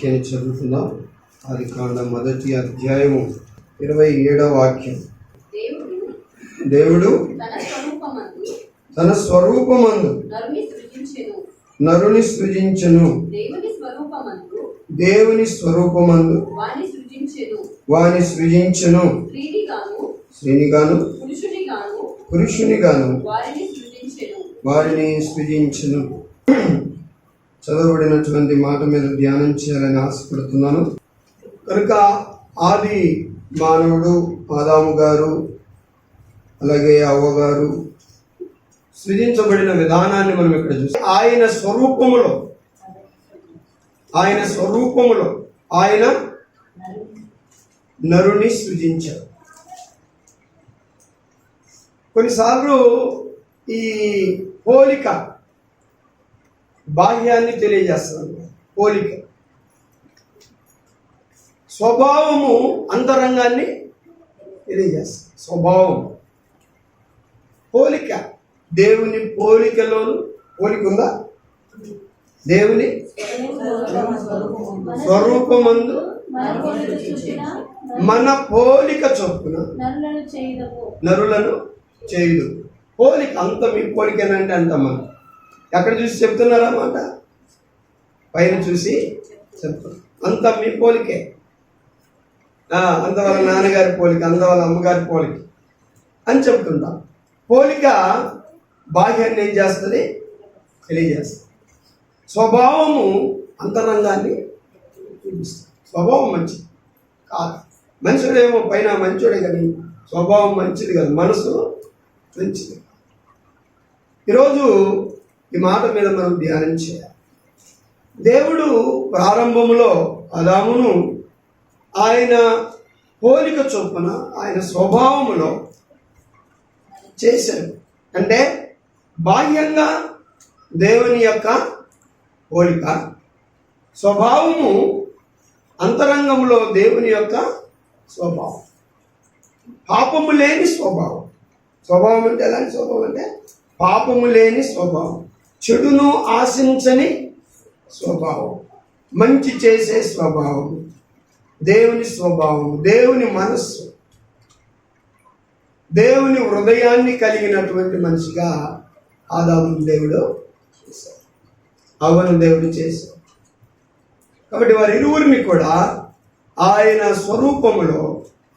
వాక్యాన్ని చదువుతున్నాం. ఆదికాండం 1వ అధ్యాయము 27వ వాక్యం. దేవుడు తన స్వరూపమందు నరుని సృజించెను. దేవుని స్వరూపమందు వాని సృజించెను. స్త్రీనిగాను పురుషునిగాను వారిని సృజించెను. చదవబడినటువంటి మాట మీద ధ్యానం చేయాలని ఆశపడుతున్నాను. కనుక ఆది మానవుడు ఆదాము గారు అలాగే అవ్వ గారు సృజించబడిన విధానాన్ని మనం ఇక్కడ చూస్తాం. ఆయన స్వరూపములో ఆయన నరుని సృజించారు. కొన్నిసార్లు ఈ పోలిక బాహ్యాన్ని తెలియజేస్తుంది. పోలిక స్వభావము అంతరంగాన్ని తెలియజేస్తుంది. స్వభావం పోలిక దేవుని పోలికలోను పోలిక ఉందా? దేవుని స్వరూపమందు మన పోలిక చొప్పున నరులను చేయదు. పోలిక అంత మీ పోలికనంటే అంత మనం ఎక్కడ చూసి చెప్తున్నారా మాట? పైన చూసి చెప్తారు. అంత మీ పోలికే. అంత వాళ్ళ నాన్నగారి పోలిక, అంత వాళ్ళ అమ్మగారి పోలిక అని చెప్తుంటాం. పోలిక బాహ్యాన్ని ఏం చేస్తుంది? తెలియజేస్తుంది. స్వభావము అంతరంగాన్ని చూపిస్తుంది. స్వభావం మంచిది కాదు. మనుషుడేమో పైన మంచోడే కానీ స్వభావం మంచిది కాదు, మనసు మంచిది. ఈరోజు ఈ మాట మీద మనం ధ్యానం చేయాలి. దేవుడు ప్రారంభములో ఆదామును ఆయన పోలిక చొప్పున ఆయన స్వభావములో చేశాడు. అంటే బాహ్యంగా దేవుని యొక్క పోలిక, స్వభావము అంతరంగంలో దేవుని యొక్క స్వభావం. పాపము లేని స్వభావం. స్వభావం అంటే ఎలాంటి స్వభావం అంటే పాపము లేని స్వభావం, చెడును ఆశించని స్వభావం, మంచి చేసే స్వభావం, దేవుని స్వభావం, దేవుని మనస్సు, దేవుని హృదయాన్ని కలిగినటువంటి మనిషిగా ఆదామును దేవుడు చేశాడు, అవ్వను దేవుడు చేశాడు. కాబట్టి వారి ఇరువురిని కూడా ఆయన స్వరూపములో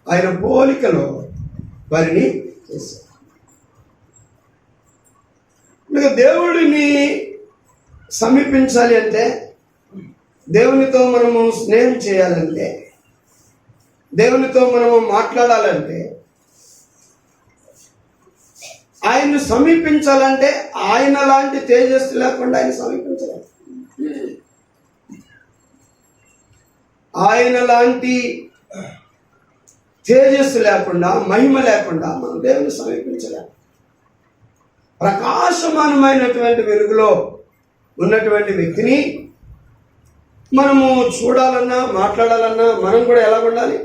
ఆయన పోలికలో వారిని చేశాడు. దేవుడిని సమీపించాలి అంటే, దేవునితో మనము స్నేహం చేయాలంటే, దేవునితో మనము మాట్లాడాలంటే, ఆయన్ను సమీపించాలంటే ఆయన లాంటి తేజస్సు లేకుండా ఆయన సమీపించాలి. ఆయన లాంటి తేజస్సు లేకుండా, మహిమ లేకుండా మనం దేవుని సమీపించలేము. ప్రకాశమానమైనటువంటి వెలుగులో ఉన్నటువంటి వ్యక్తిని మనము చూడాలన్నా మాట్లాడాలన్నా మనం కూడా ఎలా ఉండాలి?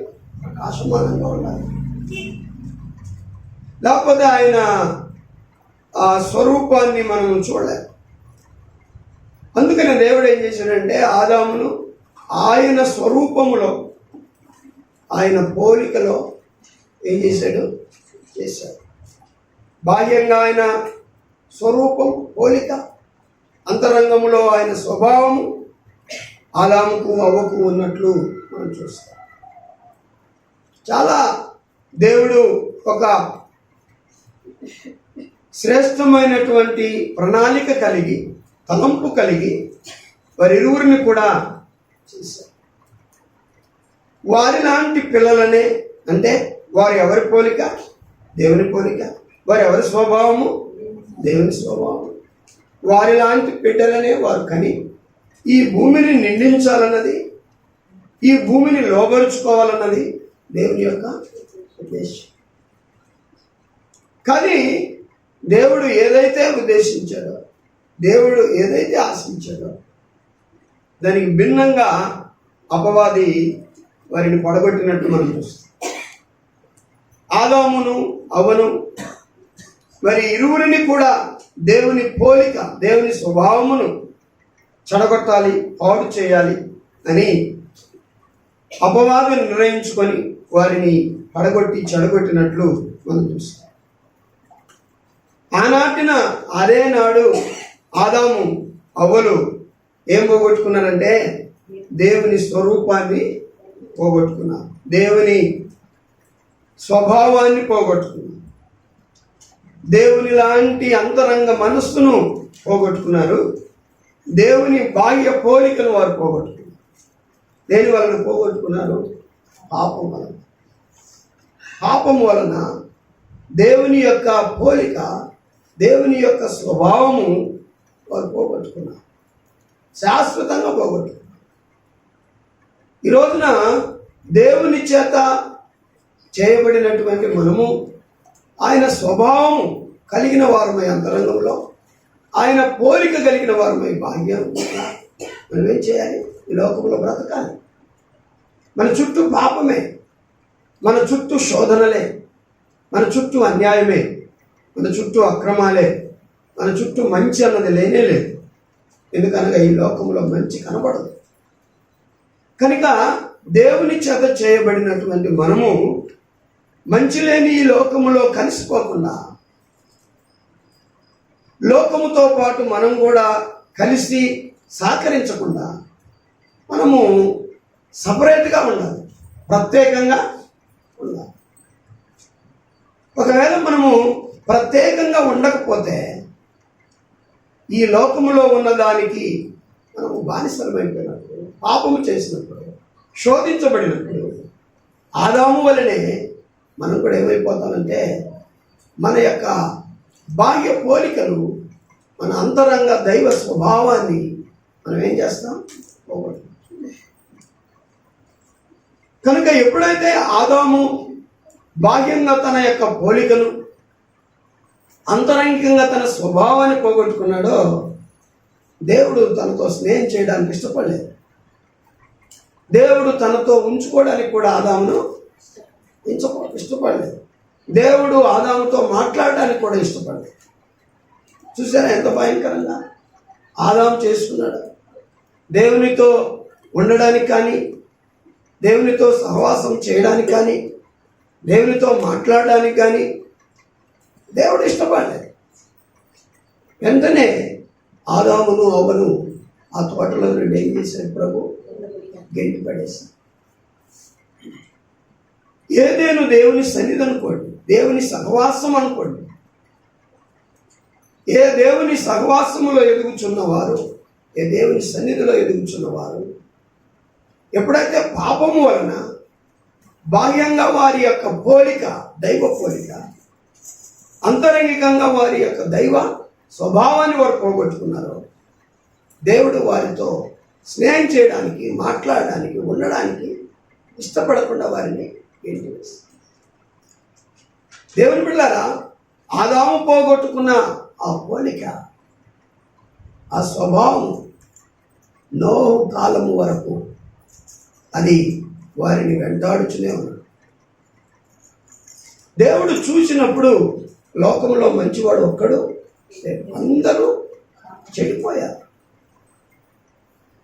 ప్రకాశమానంగా ఉండాలి. లేకపోతే ఆయన ఆ స్వరూపాన్ని మనం చూడలేము. అందుకని దేవుడు ఏం చేశాడంటే ఆదామును ఆయన స్వరూపములో ఆయన పోలికలో ఏం చేశాడు? చేశాడు. బాహ్యంగా ఆయన స్వరూపం పోలిక, అంతరంగంలో ఆయన స్వభావము ఆదాముకు అవ్వకు ఉన్నట్లు మనం చూస్తాం. చాలా దేవుడు ఒక శ్రేష్టమైనటువంటి ప్రణాళిక కలిగి, తలంపు కలిగి వారిరువురిని కూడా చేశారు. వారి లాంటి పిల్లలనే, అంటే వారు ఎవరి పోలిక? దేవుని పోలిక. వారు ఎవరి స్వభావము? దేవుని స్వభావం. వారి లాంటి బిడ్డలనే వారు కని ఈ భూమిని నిందించాలన్నది, ఈ భూమిని లోబరుచుకోవాలన్నది దేవుని యొక్క ఉద్దేశం. కానీ దేవుడు ఏదైతే ఉద్దేశించాడో, దేవుడు ఏదైతే ఆశించాడో దానికి భిన్నంగా అపవాది వారిని పడగొట్టినట్టు మనం చూస్తాం. ఆదామును అవ్వను మరి ఇరువురిని కూడా దేవుని పోలిక, దేవుని స్వభావమును చెడగొట్టాలి, పాడు చేయాలి, అని అపవాదం నిర్ణయించుకొని వారిని పడగొట్టి చెడగొట్టినట్లు మనం చూస్తాం. ఆనాటిన అదే నాడు ఆదాము అవ్వలు ఏం పోగొట్టుకున్నారంటే దేవుని స్వరూపాన్ని పోగొట్టుకున్నారు, దేవుని స్వభావాన్ని పోగొట్టుకున్నారు, దేవుని లాంటి అంతరంగ మనస్సును పోగొట్టుకున్నారు, దేవుని బాహ్య పోలికను వారు పోగొట్టుకున్నారు. దేని వలన పోగొట్టుకున్నారు? పాపం వలన. పాపం వలన దేవుని యొక్క పోలిక, దేవుని యొక్క స్వభావము వారు పోగొట్టుకున్నారు, శాశ్వతంగా పోగొట్టుకున్నారు. ఈ రోజున దేవుని చేత చేయబడినటువంటి మనము ఆయన స్వభావం కలిగిన వారమై అంతరంగంలో, ఆయన పోలిక కలిగిన వారమై భాగ్యం మనం ఏం చేయాలి? ఈ లోకంలో బ్రతకాలి. మన చుట్టూ పాపమే, మన చుట్టూ శోధనలే, మన చుట్టూ అన్యాయమే, మన చుట్టూ అక్రమాలే, మన చుట్టూ మంచి అన్నది లేనే లేదు. ఎందుకనగా ఈ లోకంలో మంచి కనబడదు. కనుక దేవుని చేత చేయబడినటువంటి మనము మంచి లేని ఈ లోకములో కలిసిపోకుండా, లోకముతో పాటు మనం కూడా కలిసి సహకరించకుండా మనము సపరేట్గా ఉండాలి, ప్రత్యేకంగా ఉండాలి. ఒకవేళ మనము ప్రత్యేకంగా ఉండకపోతే ఈ లోకములో ఉన్నదానికి మనము బానిసలమైపోయినప్పుడు, పాపము చేసినప్పుడు, శోధించబడినప్పుడు ఆదాము వలనే మనం కూడా ఏమైపోతామంటే మన యొక్క బాహ్య పోలికలు, మన అంతరంగ దైవ స్వభావాన్ని మనం ఏం చేస్తాం? పోగొట్టుకుంటాం. కనుక ఎప్పుడైతే ఆదాము బాహ్యంగా తన యొక్క పోలికను, అంతరంగికంగా తన స్వభావాన్ని పోగొట్టుకున్నాడో దేవుడు తనతో స్నేహం చేయడానికి ఇష్టపడలేదు. దేవుడు తనతో ఉంచుకోవడానికి కూడా ఆదామును ఇష్టపడలేదు. దేవుడు ఆదాముతో మాట్లాడడానికి కూడా ఇష్టపడలేదు. చూసారా ఎంత భయంకరంగా ఆదాము చేసుకున్నాడు? దేవునితో ఉండడానికి కానీ, దేవునితో సహవాసం చేయడానికి కానీ, దేవునితో మాట్లాడడానికి కానీ దేవుడు ఇష్టపడలేదు. వెంటనే ఆదామును అవ్వను ఆ తోటలో నుండి ఏం చేశాడు? ప్రభు గెంటి పడేశాడు. ఏదేను దేవుని సన్నిధి అనుకోండి, దేవుని సహవాసం అనుకోండి. ఏ దేవుని సహవాసములో ఎదుగుచున్నవారు, ఏ దేవుని సన్నిధిలో ఎదుగుచున్నవారు ఎప్పుడైతే పాపము వలన బాహ్యంగా వారి యొక్క పోలిక, దైవ పోలిక, అంతరంగికంగా వారి యొక్క దైవ స్వభావాన్ని వారు పోగొట్టుకున్నారో దేవుడు వారితో స్నేహం చేయడానికి, మాట్లాడడానికి, ఉండడానికి ఇష్టపడకుండా వారిని గెంటి వేస్తారు. దేవుని బిడ్డలారా, ఆదాము పోగొట్టుకున్న ఆ పోలిక, ఆ స్వభావం నోహు కాలము వరకు అది వారిని వెంటాడుతూనే ఉన్నాడు. దేవుడు చూసినప్పుడు లోకంలో మంచివాడు ఒక్కడు లేడు, అందరూ చెడిపోయారు.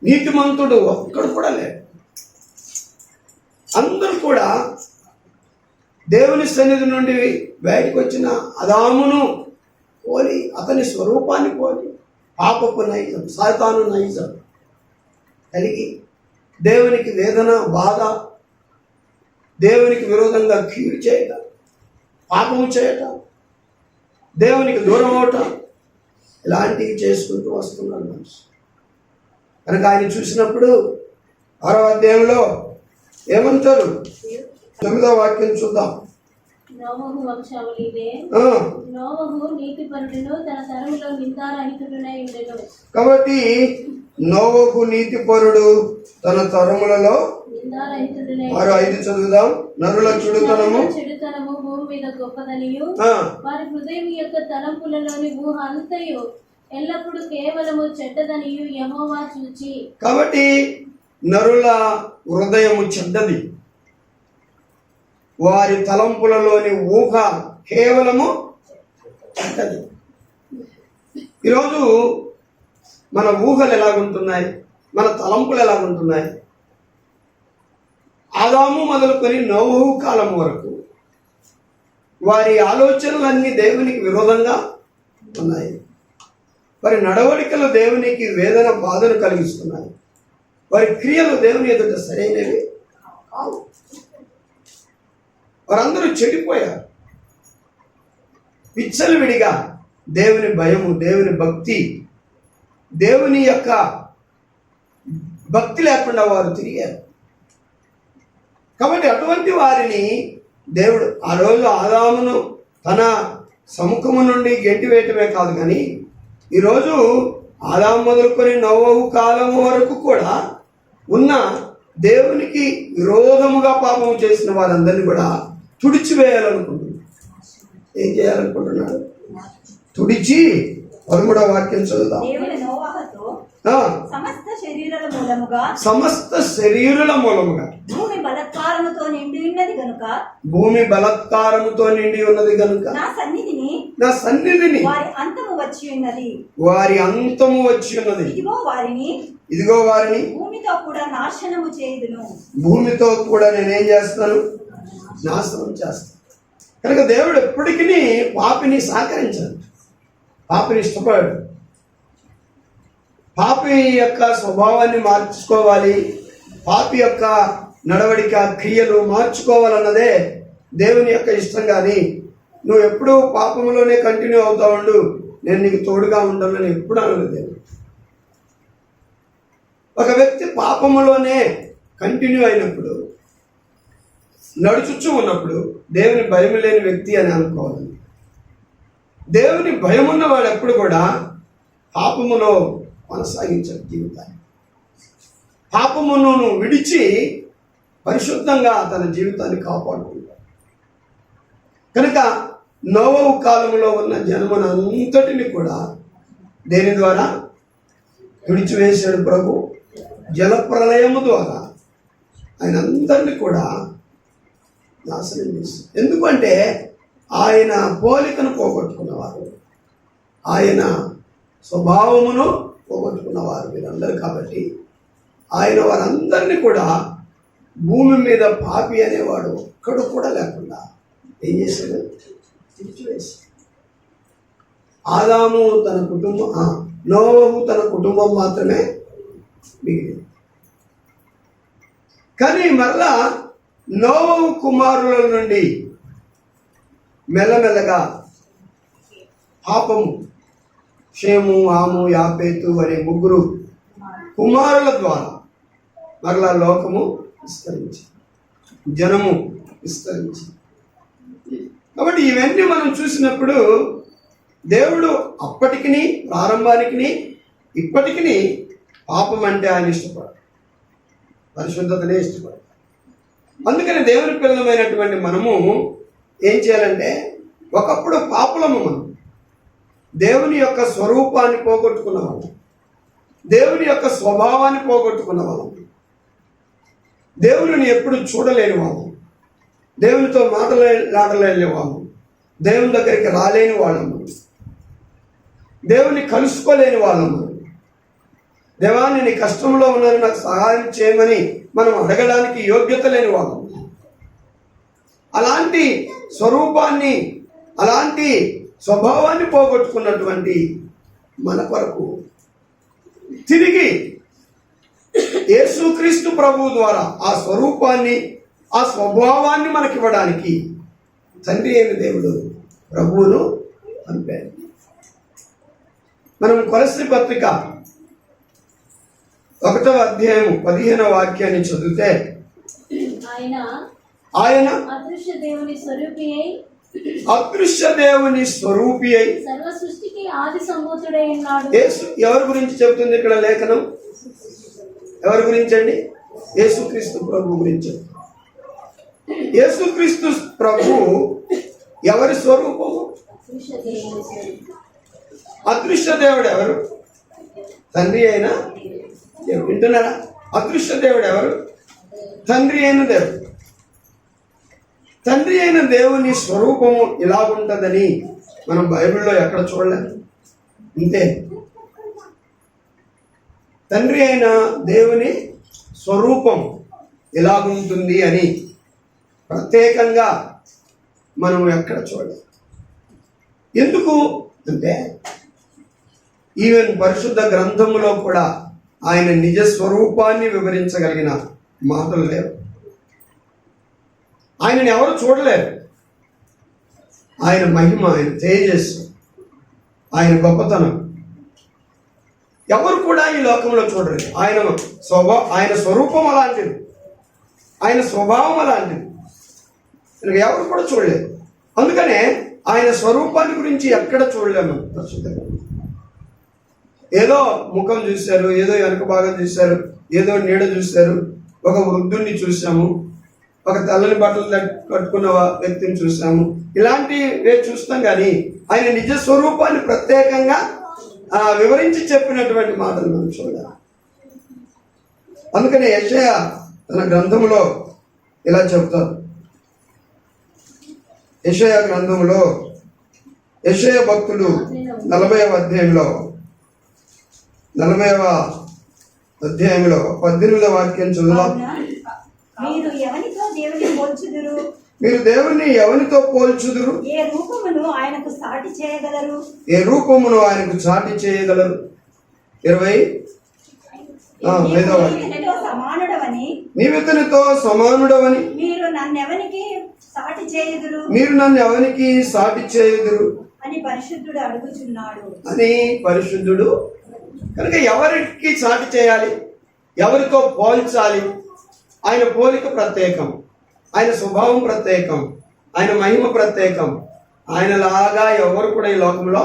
నీతిమంతుడు ఒక్కడు కూడా లేడు. అందరూ కూడా దేవుని సన్నిధి నుండి బయటకు వచ్చిన ఆదామును పోలి, అతని స్వరూపాన్ని పోలి, పాపపు నైజం, సాతాను నైజం కలిగి దేవునికి వేదన, బాధ, దేవునికి విరోధంగా కీడు చేయటం, పాపము చేయటం, దేవునికి దూరం అవటం, ఇలాంటివి చేసుకుంటూ వస్తున్నాడు మనిషి. కనుక ఆయన చూసినప్పుడు 6వ అధ్యాయంలో ఏమంటారు? 9వ వాక్యం చూద్దాం. నోవహు వంశావళి ఇదే. నోవహు నీతిపరుడును తన తరములో నిందారహితుడునై ఉండెను. కాబట్టి నోవహు నీతిపరుడు, తన తరములలో నిందారహితుడునై. 6:5 చదువుదాం. నరుల చెడుతనము భూమి మీద గొప్పదనియు, వారి హృదయం యొక్క తలంపులలోని ఊహ అంతయు ఎల్లప్పుడు కేవలము చెడ్డదనియు యెహోవా చూచి. కాబట్టి నరుల హృదయము చెడ్డది, వారి తలంపులలోని ఊహ కేవలము చెడ్డది. ఈరోజు మన ఊహలు ఎలాగుంటున్నాయి, మన తలంపులు ఎలాగుంటున్నాయి, ఆదాము మొదలుకొని నోవహు కాలం వరకు వారి ఆలోచనలన్నీ దేవునికి విరోధంగా ఉన్నాయి. వారి నడవడికలు దేవునికి వేదన బాధను కలిగిస్తున్నాయి. వారి క్రియలు దేవుని ఎదుట సరైనవి కావు. వారందరూ చెడిపోయారు. విచ్చలవిడిగా దేవుని భయము, దేవుని భక్తి, దేవుని యొక్క భక్తి లేకుండా వారు తిరిగారు. కాబట్టి అటువంటి వారిని దేవుడు ఆ రోజు ఆదామును తన సముఖము నుండి గెంటివేయటమే కాదు, కానీ ఈరోజు ఆదాము మొదలుకొని నోవహు కాలం వరకు కూడా ఉన్న దేవునికి విరోధముగా పాపము చేసిన వారందరినీ కూడా తుడిచివేయాలనుకుంటున్నారు. ఏం చేయాలనుకుంటున్నారు? తుడిచి 13వ వాక్యం చదువుదాం. సమస్త శరీరుల మూలముగా భూమి బలత్కారముతో నిండి ఉన్నది గనుక నా సన్నిధిని వారి అంతము వచ్చి ఉన్నది. ఇదిగో వారిని భూమితో కూడా నాశనము చేయుదును. భూమితో కూడా నేనేం చేస్తాను? నాశనం చేస్తాను. కనుక దేవుడు ఎప్పటికీ పాపిని సహకరించాడు, పాపిని ఇష్టపడాడు. పాపి యొక్క స్వభావాన్ని మార్చుకోవాలి, పాపి యొక్క నడవడిక క్రియలు మార్చుకోవాలన్నదే దేవుని యొక్క ఇష్టం. కానీ నువ్వు ఎప్పుడూ పాపంలోనే కంటిన్యూ అవుతా ఉండు, నేను నీకు తోడుగా ఉంటానని ఎప్పుడు అనలేదు దేవుడు. ఒక వ్యక్తి పాపములోనే కంటిన్యూ అయినప్పుడు, నడుచుచూ ఉన్నప్పుడు దేవుని భయం లేని వ్యక్తి అని అనుకోవాలి. దేవుని భయం ఉన్నవాడు ఎప్పుడు కూడా పాపములో కొనసాగించాడు జీవితాన్ని. పాపమును విడిచి పరిశుద్ధంగా తన జీవితాన్ని కాపాడుకుంటాడు. కనుక నోవహు కాలంలో ఉన్న జనమునంతటిని కూడా దేని ద్వారా విడిచివేశాడు ప్రభు? జలప్రలయము ద్వారా ఆయన అందరినీ కూడా నాశనం చేశాడు. ఎందుకంటే ఆయన పోలికను పోగొట్టుకున్నవారు, ఆయన స్వభావమును పోగొట్టుకున్నవారు వీరందరూ. కాబట్టి ఆయన వారందరినీ కూడా భూమి మీద పాపి అనేవాడు ఒక్కడు కూడా లేకుండా ఏం చేశాడు? విడిచివేశాడు. ఆదాము తన కుటుంబం, నోవహు తన కుటుంబం మాత్రమే మిగిలింది. కానీ మరలా నోవహు కుమారుల నుండి మెల్లమెల్లగా పాపము, షేము, హాము, యాపేతు అనే 3 కుమారుల ద్వారా మరలా లోకము విస్తరించింది, జనము విస్తరించింది. కాబట్టి ఇవన్నీ మనం చూసినప్పుడు దేవుడు అప్పటికి ప్రారంభానికి ఇప్పటికి పాపం అంటే ఆయన ఇష్టపడదు, పరిశుద్ధతనే ఇష్టపడదు. అందుకని దేవుని పిల్లలమైనటువంటి మనము ఏం చేయాలంటే, ఒకప్పుడు పాపులము మనం, దేవుని యొక్క స్వరూపాన్ని పోగొట్టుకున్న వాళ్ళం, దేవుని యొక్క స్వభావాన్ని పోగొట్టుకున్న వాళ్ళం, దేవుని ఎప్పుడు చూడలేని వాళ్ళం, దేవునితో మాట్లాడలేని వాళ్ళం, దేవుని దగ్గరికి రాలేని వాళ్ళము, దేవుని కలుసుకోలేని వాళ్ళము. దేవా నేను కష్టంలో ఉన్నాను, నాకు సహాయం చేయమని మనం అడగడానికి యోగ్యత లేని వాళ్ళం. అలాంటి స్వరూపాన్ని, అలాంటి స్వభావాన్ని పోగొట్టుకున్నటువంటి మన కొరకు తిరిగి యేసుక్రీస్తు ప్రభువు ద్వారా ఆ స్వరూపాన్ని, ఆ స్వభావాన్ని మనకివ్వడానికి తండ్రి అయిన దేవుడు ప్రభువును పంపాడు. మనం కొలస్సీ పత్రిక 1వ అధ్యాయం 15వ వాక్యాన్ని చదివితే, ఆయన అదృశ్య దేవుని స్వరూపి అయి సర్వ సృష్టికి ఆది సంభూతుడై ఉన్నాడు. ఎవరి గురించి చెబుతుంది ఇక్కడ లేఖనం? ఎవరి గురించి అండి? యేసుక్రీస్తు ప్రభు గురించి. యేసుక్రీస్తు ప్రభు ఎవరి స్వరూపము? అదృశ్య దేవుడు ఎవరు? తండ్రి అయిన దేవుడు. వింటున్నారా? అదృశ్య దేవుడు ఎవరు? తండ్రి అయిన దేవుడు. తండ్రి అయిన దేవుని స్వరూపము ఇలాగుంటుందని మనం బైబిల్లో ఎక్కడ చూడలేము. ఇంతే, తండ్రి అయిన దేవుని స్వరూపం ఇలాగుంటుంది అని ప్రత్యేకంగా మనం ఎక్కడ చూడలేదు. ఎందుకు అంటే ఈవెన్ పరిశుద్ధ గ్రంథములో కూడా ఆయన నిజ స్వరూపాన్ని వివరించగలిగిన మాటలు లేవు. ఆయనని ఎవరు చూడలేరు. ఆయన మహిమ, ఆయన తేజస్సు, ఆయన గొప్పతనం ఎవరు కూడా ఈ లోకంలో చూడరు. ఆయన స్వరూపం అలాంటిది, ఆయన స్వభావం అలాంటిది, ఎవరు కూడా చూడలేదు. అందుకనే ఆయన స్వరూపాన్ని గురించి ఎక్కడ చూడలేము. పరిశుద్ధంగా ఏదో ముఖం చూశారు, ఏదో వెనక భాగం చూశారు, ఏదో నీడ చూశారు, ఒక వృద్ధుణ్ణి చూసాము, ఒక తెల్లని బట్టలు కట్టుకున్న వ్యక్తిని చూసాము, ఇలాంటివే చూస్తాం. కానీ ఆయన నిజ స్వరూపాన్ని ప్రత్యేకంగా వివరించి చెప్పినటువంటి మాటలు మనం చూడాలి. అందుకని యెషయా తన గ్రంథంలో ఇలా చెప్తారు. యెషయా గ్రంథంలో యెషయా భక్తుడు 40వ అధ్యాయంలో 18వ వాక్యం చదువుదాం. మీరు ఎవరితో దేవుని పోల్చుదురు? మీరు దేవుణ్ణి ఎవరితో పోల్చుదురు? ఏ రూపమును ఆయనకు సాటి చేయగలరు? ఏ రూపమును ఆయనకు సాటి చేయగలరు? 25వ సమానుడవని, నీవితనితో సమానుడవని, మీరు నన్నెవనికి సాటి చేయుదురు? మీరు నన్ను ఎవరికి సాటి చేయుదురు అని పరిశుద్ధుడు అడుగుచున్నాడు అని పరిశుద్ధుడు. కనుక ఎవరికి సాటి చేయాలి, ఎవరితో పోల్చాలి? ఆయన పోలిక ప్రత్యేకం, ఆయన స్వభావం ప్రత్యేకం, ఆయన మహిమ ప్రత్యేకం. ఆయనలాగా ఎవరు కూడా ఈ లోకంలో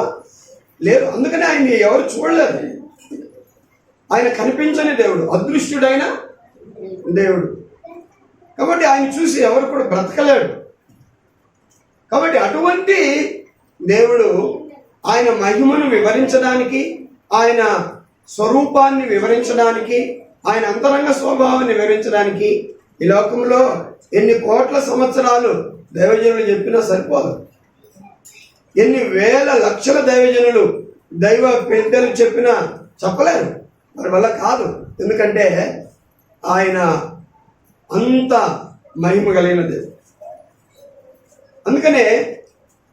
లేరు. అందుకని ఆయన్ని ఎవరు చూడలేరు. ఆయన కనిపించని దేవుడు, అదృశ్యుడైన దేవుడు. కాబట్టి ఆయన చూసి ఎవరు కూడా బ్రతకలేడు. కాబట్టి అటువంటి దేవుడు ఆయన మహిమను వివరించడానికి, ఆయన స్వరూపాన్ని వివరించడానికి, ఆయన అంతరంగ స్వభావాన్ని వివరించడానికి ఈ లోకంలో ఎన్ని కోట్ల సంవత్సరాలు దైవజనులు చెప్పినా సరిపోదు. ఎన్ని వేల లక్షల దైవజనులు, దైవ పెద్దలు చెప్పినా చెప్పలేరు. వారి వల్ల కాదు. ఎందుకంటే ఆయన అంత మహిమ కలిగినది. అందుకనే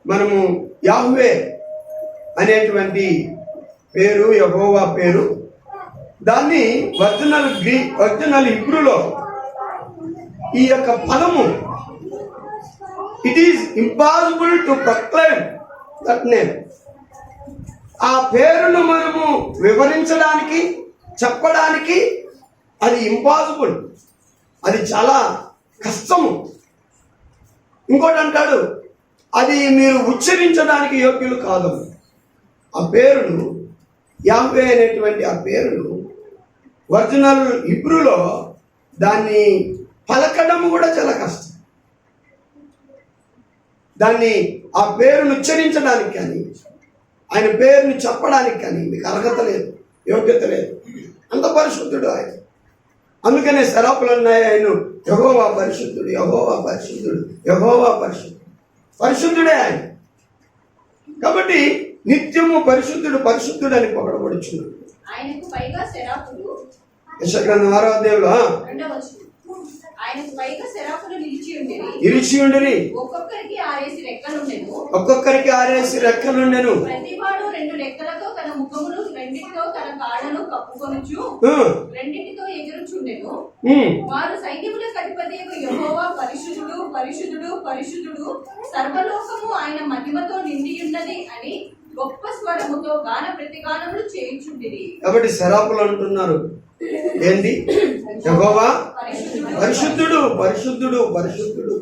మనము యాహ్వే అనేటువంటి పేరు, యెహోవా పేరు, దాన్ని ఒరిజినల్ హిబ్రూలో ఈ యొక్క పదము, it is impossible to proclaim that name. ఆ పేరును మనము వివరించడానికి, చెప్పడానికి అది ఇంపాసిబుల్, అది చాలా కష్టము. ఇంకోటి అంటాడు, అది మీరు ఉచ్చరించడానికి యోగ్యులు కాదు. ఆ పేరును, యాహ్వే అనేటువంటి ఆ పేరును ఒరిజినల్ హిబ్రూలో దాన్ని పలకడం కూడా చాలా కష్టం. దాన్ని ఆ పేరును ఉచ్చరించడానికి కానీ, ఆయన పేరుని చెప్పడానికి కానీ మీకు అర్హత లేదు, యోగ్యత లేదు. అంత పరిశుద్ధుడు ఆయన. అందుకనే శరాపులు ఉన్నాయి, ఆయన యెహోవా పరిశుద్ధుడు, యెహోవా పరిశుద్ధుడు, యెహోవా పరిశుద్ధుడు. పరిశుద్ధుడే ఆయన. కాబట్టి నిత్యము పరిశుద్ధుడు పరిశుద్ధుడు అని పొగడబడుచున్నాడు. ఆయనకు పైగా శరాపులు, యెషయా గ్రంథం 6వ అధ్యాయంలో ఆయనకు పైగా శరాపులు నిలిచి ఉండిరి. ఒక్కొక్కరికి 6 రెక్కలుండెను. ప్రతివాడు 2 రెక్కలతో తన ముఖమును, రెండిటితో తన కాళ్ళను కప్పుకొనుచు రెండిటితో ఎగురుచుండెను. వారు సైన్యములకు అధిపతియగు యెహోవా పరిశుద్ధుడు, పరిశుద్ధుడు, పరిశుద్ధుడు, సర్వలోకము ఆయన మహిమతో నిండియున్నది అని గొప్ప స్వరముతో గాన ప్రతిగానములు చేయుచుండిరి. కాబట్టి శరాపులు అంటున్నారు ఏంటి? యెహోవా పరిశుద్ధుడు, పరిశుద్ధుడు, పరిశుద్ధుడు.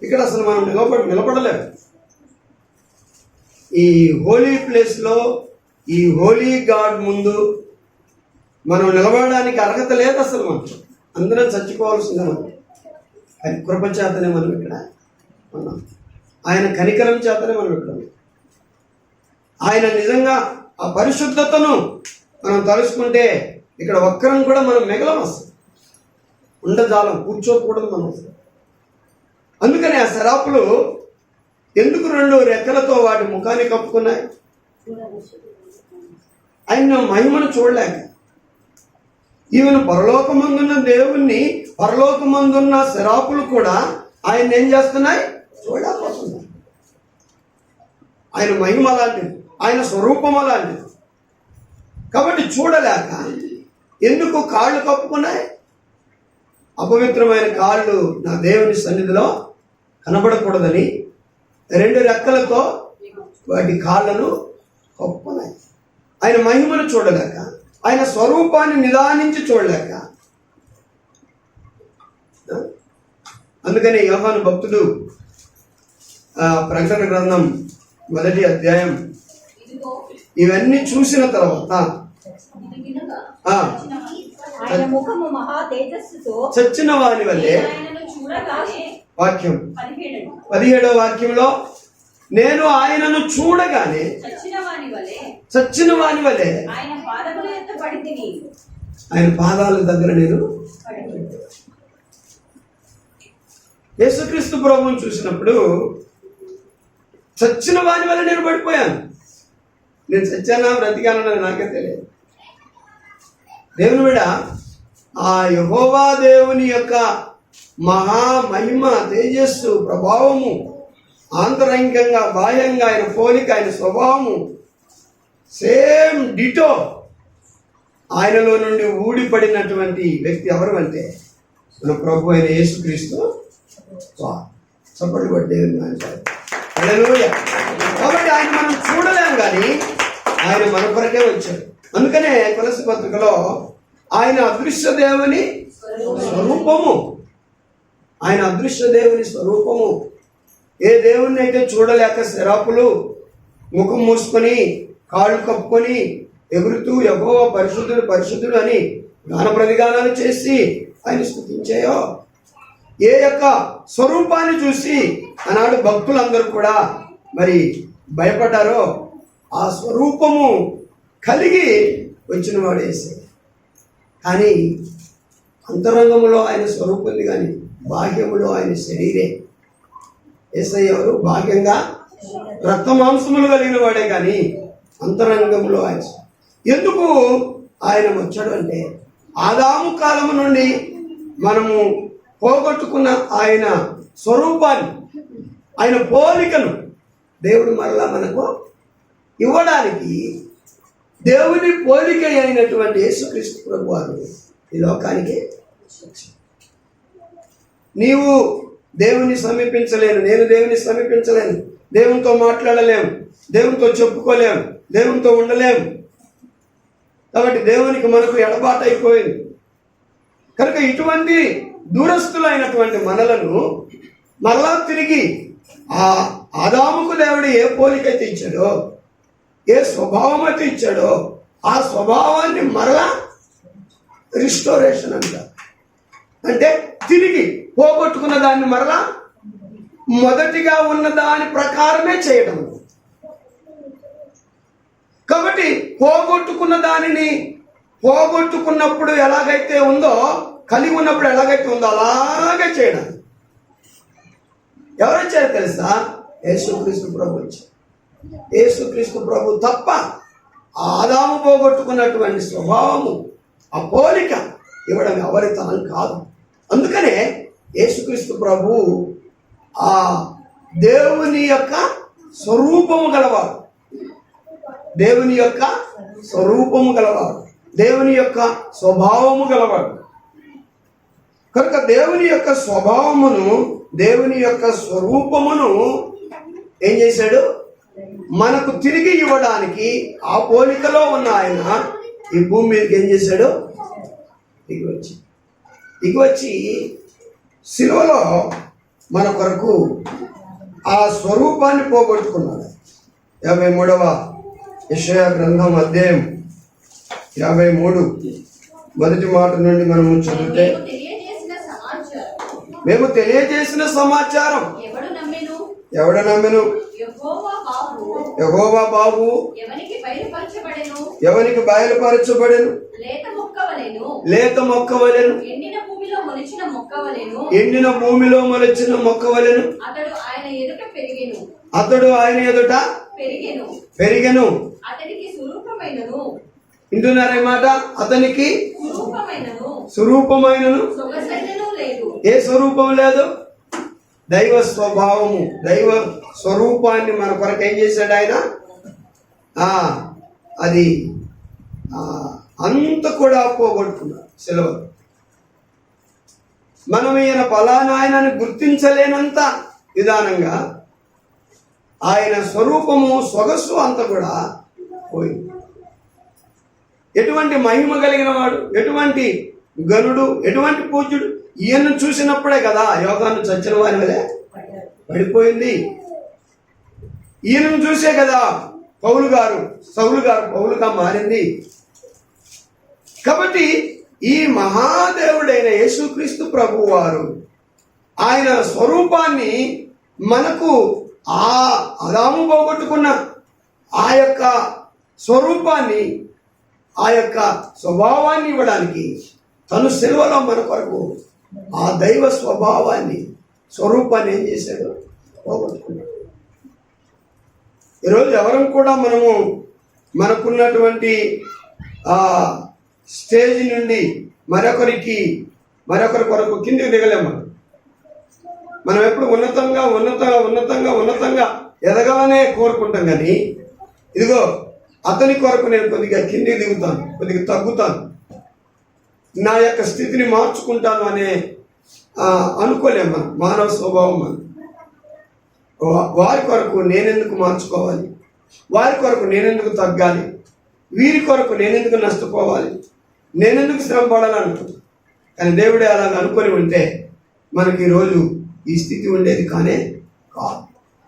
ఇక్కడ అసలు మనం నిలబడలేము. ఈ హోలీ ప్లేస్లో, ఈ హోలీ గాడ్ ముందు మనం నిలబడడానికి అర్హత లేదు అసలు. మనం అందరం చచ్చిపోవాల్సిందే. మనం ఆయన కృప చేతనే మనం ఇక్కడ ఉన్నాం. ఆయన కనికరం చేతనే మనం ఇక్కడ ఉన్నాం. ఆయన నిజంగా ఆ పరిశుద్ధతను మనం తలుసుకుంటే ఇక్కడ ఒక్కరం కూడా మనం మిగలం. అసలు ఉండజాలం, కూర్చోకూడదు మనం. అందుకని ఆ శరాపులు ఎందుకు 2 రెక్కలతో వాటి ముఖాన్ని కప్పుకున్నాయి? ఆయన మహిమను చూడలేక. ఈవెన్ పరలోకమందున్న దేవుణ్ణి, పరలోకమందున్న శరాపులు కూడా ఆయన ఏం చేస్తున్నాయి? చూడలేకపోతున్నాయి. ఆయన మహిమ అలాంటిది, ఆయన స్వరూపం అలాంటిది. కాబట్టి చూడలేక ఎందుకు కాళ్ళు కప్పుకున్నాయి? అపవిత్రమైన కాళ్ళు నా దేవుని సన్నిధిలో కనబడకూడదని 2 రెక్కలతో వాటి కాళ్ళను కప్పుకున్నాయి. ఆయన మహిమను చూడలేక, ఆయన స్వరూపాన్ని నిదానించి చూడలేక. అందుకని యోహాను భక్తుడు ప్రకటన గ్రంథం 1వ అధ్యాయం ఇదిగో ఇవన్నీ చూసిన తర్వాత ఇది వినగా ఆయన ముఖము మహా తేజస్సుతో చచ్చిన వాని వల్లే, ఆయనను చూడగానే వాక్యం 17 17వ వాక్యంలో, నేను ఆయనను చూడగానే చచ్చిన వాని వలె ఆయన పాదముల యొద్ద పడితిని. ఆయన పాదాల దగ్గర నేను యేసుక్రీస్తు ప్రభువుని చూసినప్పుడు చచ్చిన వాని వల్ల నేను పడిపోయాను. నేను చచ్చానా బ్రతికానని నాకే తెలియదు. దేవుని బిడ్డ, ఆ యెహోవా దేవుని యొక్క మహామహిమ, తేజస్సు, ప్రభావము, ఆంతరంగికంగా బాహ్యంగా ఆయన పోలిక, ఆయన స్వభావము సేమ్ డిటో ఆయనలో నుండి ఊడిపడినటువంటి వ్యక్తి ఎవరు అంటే మన ప్రభు అయిన యేసుక్రీస్తు. సపోర్ట్ కొట్టి హల్లెలూయా. కాబట్టి ఆయన మనం చూడలేం, కానీ ఆయన మన కొరకే వచ్చాడు. అందుకనే కొలస్సీ పత్రికలో ఆయన అదృశ్య దేవుని స్వరూపము, ఆయన అదృశ్య దేవుని స్వరూపము. ఏ దేవుణ్ణి అయితే చూడలేక శరాపులు ముఖం మూసుకొని కాళ్ళు కప్పుకొని ఎగురుతూ యెహోవా పరిశుద్ధుడు పరిశుద్ధుడు అని గాన ప్రతిగానాలు చేసి ఆయన స్తుతించాయో, ఏ యొక్క స్వరూపాన్ని చూసి ఆనాడు భక్తులందరూ కూడా మరి భయపడ్డారో, ఆ స్వరూపము కలిగి వచ్చిన వాడు యేసయ్య. కానీ అంతరంగంలో ఆయన స్వరూపం ఉంది, కానీ బాహ్యములో ఆయన శరీరే. యేసయ్య ఎవరు? బాహ్యంగా రక్త మాంసములు కలిగిన వాడే, కానీ అంతరంగంలో ఆయన. ఎందుకు ఆయన వచ్చాడు అంటే, ఆదాము కాలము నుండి మనము పోగొట్టుకున్న ఆయన స్వరూపాన్ని, ఆయన పోలికను దేవుడు మరలా మనకు ఇవ్వడానికి దేవుని పోలిక అయినటువంటి యేసుక్రీస్తు ప్రభువారు ఈ లోకానికి. నీవు దేవుని సమీపించలేను, నేను దేవుని సమీపించలేను, దేవునితో మాట్లాడలేము, దేవునితో చెప్పుకోలేము, దేవునితో ఉండలేము. కాబట్టి దేవునికి మనకు ఎడబాటు అయిపోయింది. కనుక ఇటువంటి దూరస్తులైనటువంటి మనలను మరలా తిరిగి ఆ ఆదాముకు దేవుడు ఏ పోలికైతే ఇచ్చాడో, ఏ స్వభావం అయితే ఇచ్చాడో, ఆ స్వభావాన్ని మరలా రిస్టోరేషన్ అంటారు. అంటే తిరిగి పోగొట్టుకున్న దాన్ని మరలా మొదటిగా ఉన్న దాని ప్రకారమే చేయడం. కాబట్టి పోగొట్టుకున్న దానిని పోగొట్టుకున్నప్పుడు ఎలాగైతే ఉందో, కలిగి ఉన్నప్పుడు ఎలాగైతే ఉందో అలాగే చేయడం. ఎవరొచ్చారు తెలుసా? యేసుక్రీస్తు ప్రభు వచ్చారు. యేసుక్రీస్తు ప్రభు తప్ప ఆదాము పోగొట్టుకున్నటువంటి స్వభావము, ఆ పోలిక ఇవ్వడం ఎవరి తనం కాదు. అందుకనే యేసుక్రీస్తు ప్రభు ఆ దేవుని యొక్క స్వరూపము గలవాడు, దేవుని యొక్క స్వరూపము గలవాడు, దేవుని యొక్క స్వభావము గలవాడు. కనుక దేవుని యొక్క స్వభావమును, దేవుని యొక్క స్వరూపమును ఏం చేశాడు? మనకు తిరిగి ఇవ్వడానికి ఆ పోలికలో ఉన్న ఆయన ఈ భూమి మీదకి ఏం చేశాడు? దిగివచ్చి శిలువలో మన కొరకు ఆ స్వరూపాన్ని పోగొట్టుకున్నాడు. 53వ యెషయా గ్రంథం అధ్యాయం 53 మొదటి మాట నుండి మనము చదివితే, మేము తెలియజేసిన సమాచారం ఎవడు నమ్మెను? యెహోవా బాబు ఎవనికి బయలుపరచబడెను? లేత మొక్కవలెను, ఎండిన భూమిలో మొలిచిన మొక్కవలెను. అతడు ఆయన ఎదుట పెరిగెను. వింటున్నారే మాట? అతనికి స్వరూపమైనను స్వరూపమైనను సొగసైనను లేదు. ఏ స్వరూపం లేదు? దైవ స్వభావము, దైవ స్వరూపాన్ని మన కొరకు ఏం చేశాడు ఆయన? అది అంత కూడా పోగొట్టుకున్నాడు సెలవు. మనం ఈయన ఫలానా ఆయనని గుర్తించలేనంత విధానంగా ఆయన స్వరూపము సొగసు అంత కూడా పోయింది. ఎటువంటి మహిమ కలిగిన వాడు, ఎటువంటి గనుడు, ఎటువంటి పూజ్యుడు. ఈయన్ను చూసినప్పుడే కదా యోగాను చచ్చిన వారి వలె పడిపోయింది. ఈయనను చూసే కదా సౌలు గారు పౌలుగా మారింది. కాబట్టి ఈ మహాదేవుడైన యేసుక్రీస్తు ప్రభువు వారు ఆయన స్వరూపాన్ని మనకు అదాము పోగొట్టుకున్న ఆ యొక్క స్వరూపాన్ని, ఆ యొక్క స్వభావాన్ని ఇవ్వడానికి తను సిలువలో మన కొరకు ఆ దైవ స్వభావాన్ని, స్వరూపాన్ని ఏం చేశాడు? పోగొట్టుకున్నాడు. ఈరోజు ఎవరం కూడా మనము మనకున్నటువంటి ఆ స్టేజ్ నుండి మరొకరి కొరకు కిందికి దిగలేము. మనం ఎప్పుడు ఉన్నతంగా ఎదగాలనే కోరుకుంటాం. కానీ ఇదిగో అతని కొరకు నేను కొద్దిగా కిందికి దిగుతాను, కొద్దిగా తగ్గుతాను, నా యొక్క స్థితిని మార్చుకుంటాను అనే అనుకోలేము. మనం మానవ స్వభావం. మనం వారి కొరకు నేనెందుకు మార్చుకోవాలి, వారి కొరకు నేనెందుకు తగ్గాలి, వీరి కొరకు నేనెందుకు నష్టపోవాలి, నేనెందుకు శ్రమ పడాలి అనుకుంటాను. కానీ దేవుడే అలాగ అనుకొని ఉంటే మనకి ఈరోజు ఈ స్థితి ఉండేది కానే కాదు.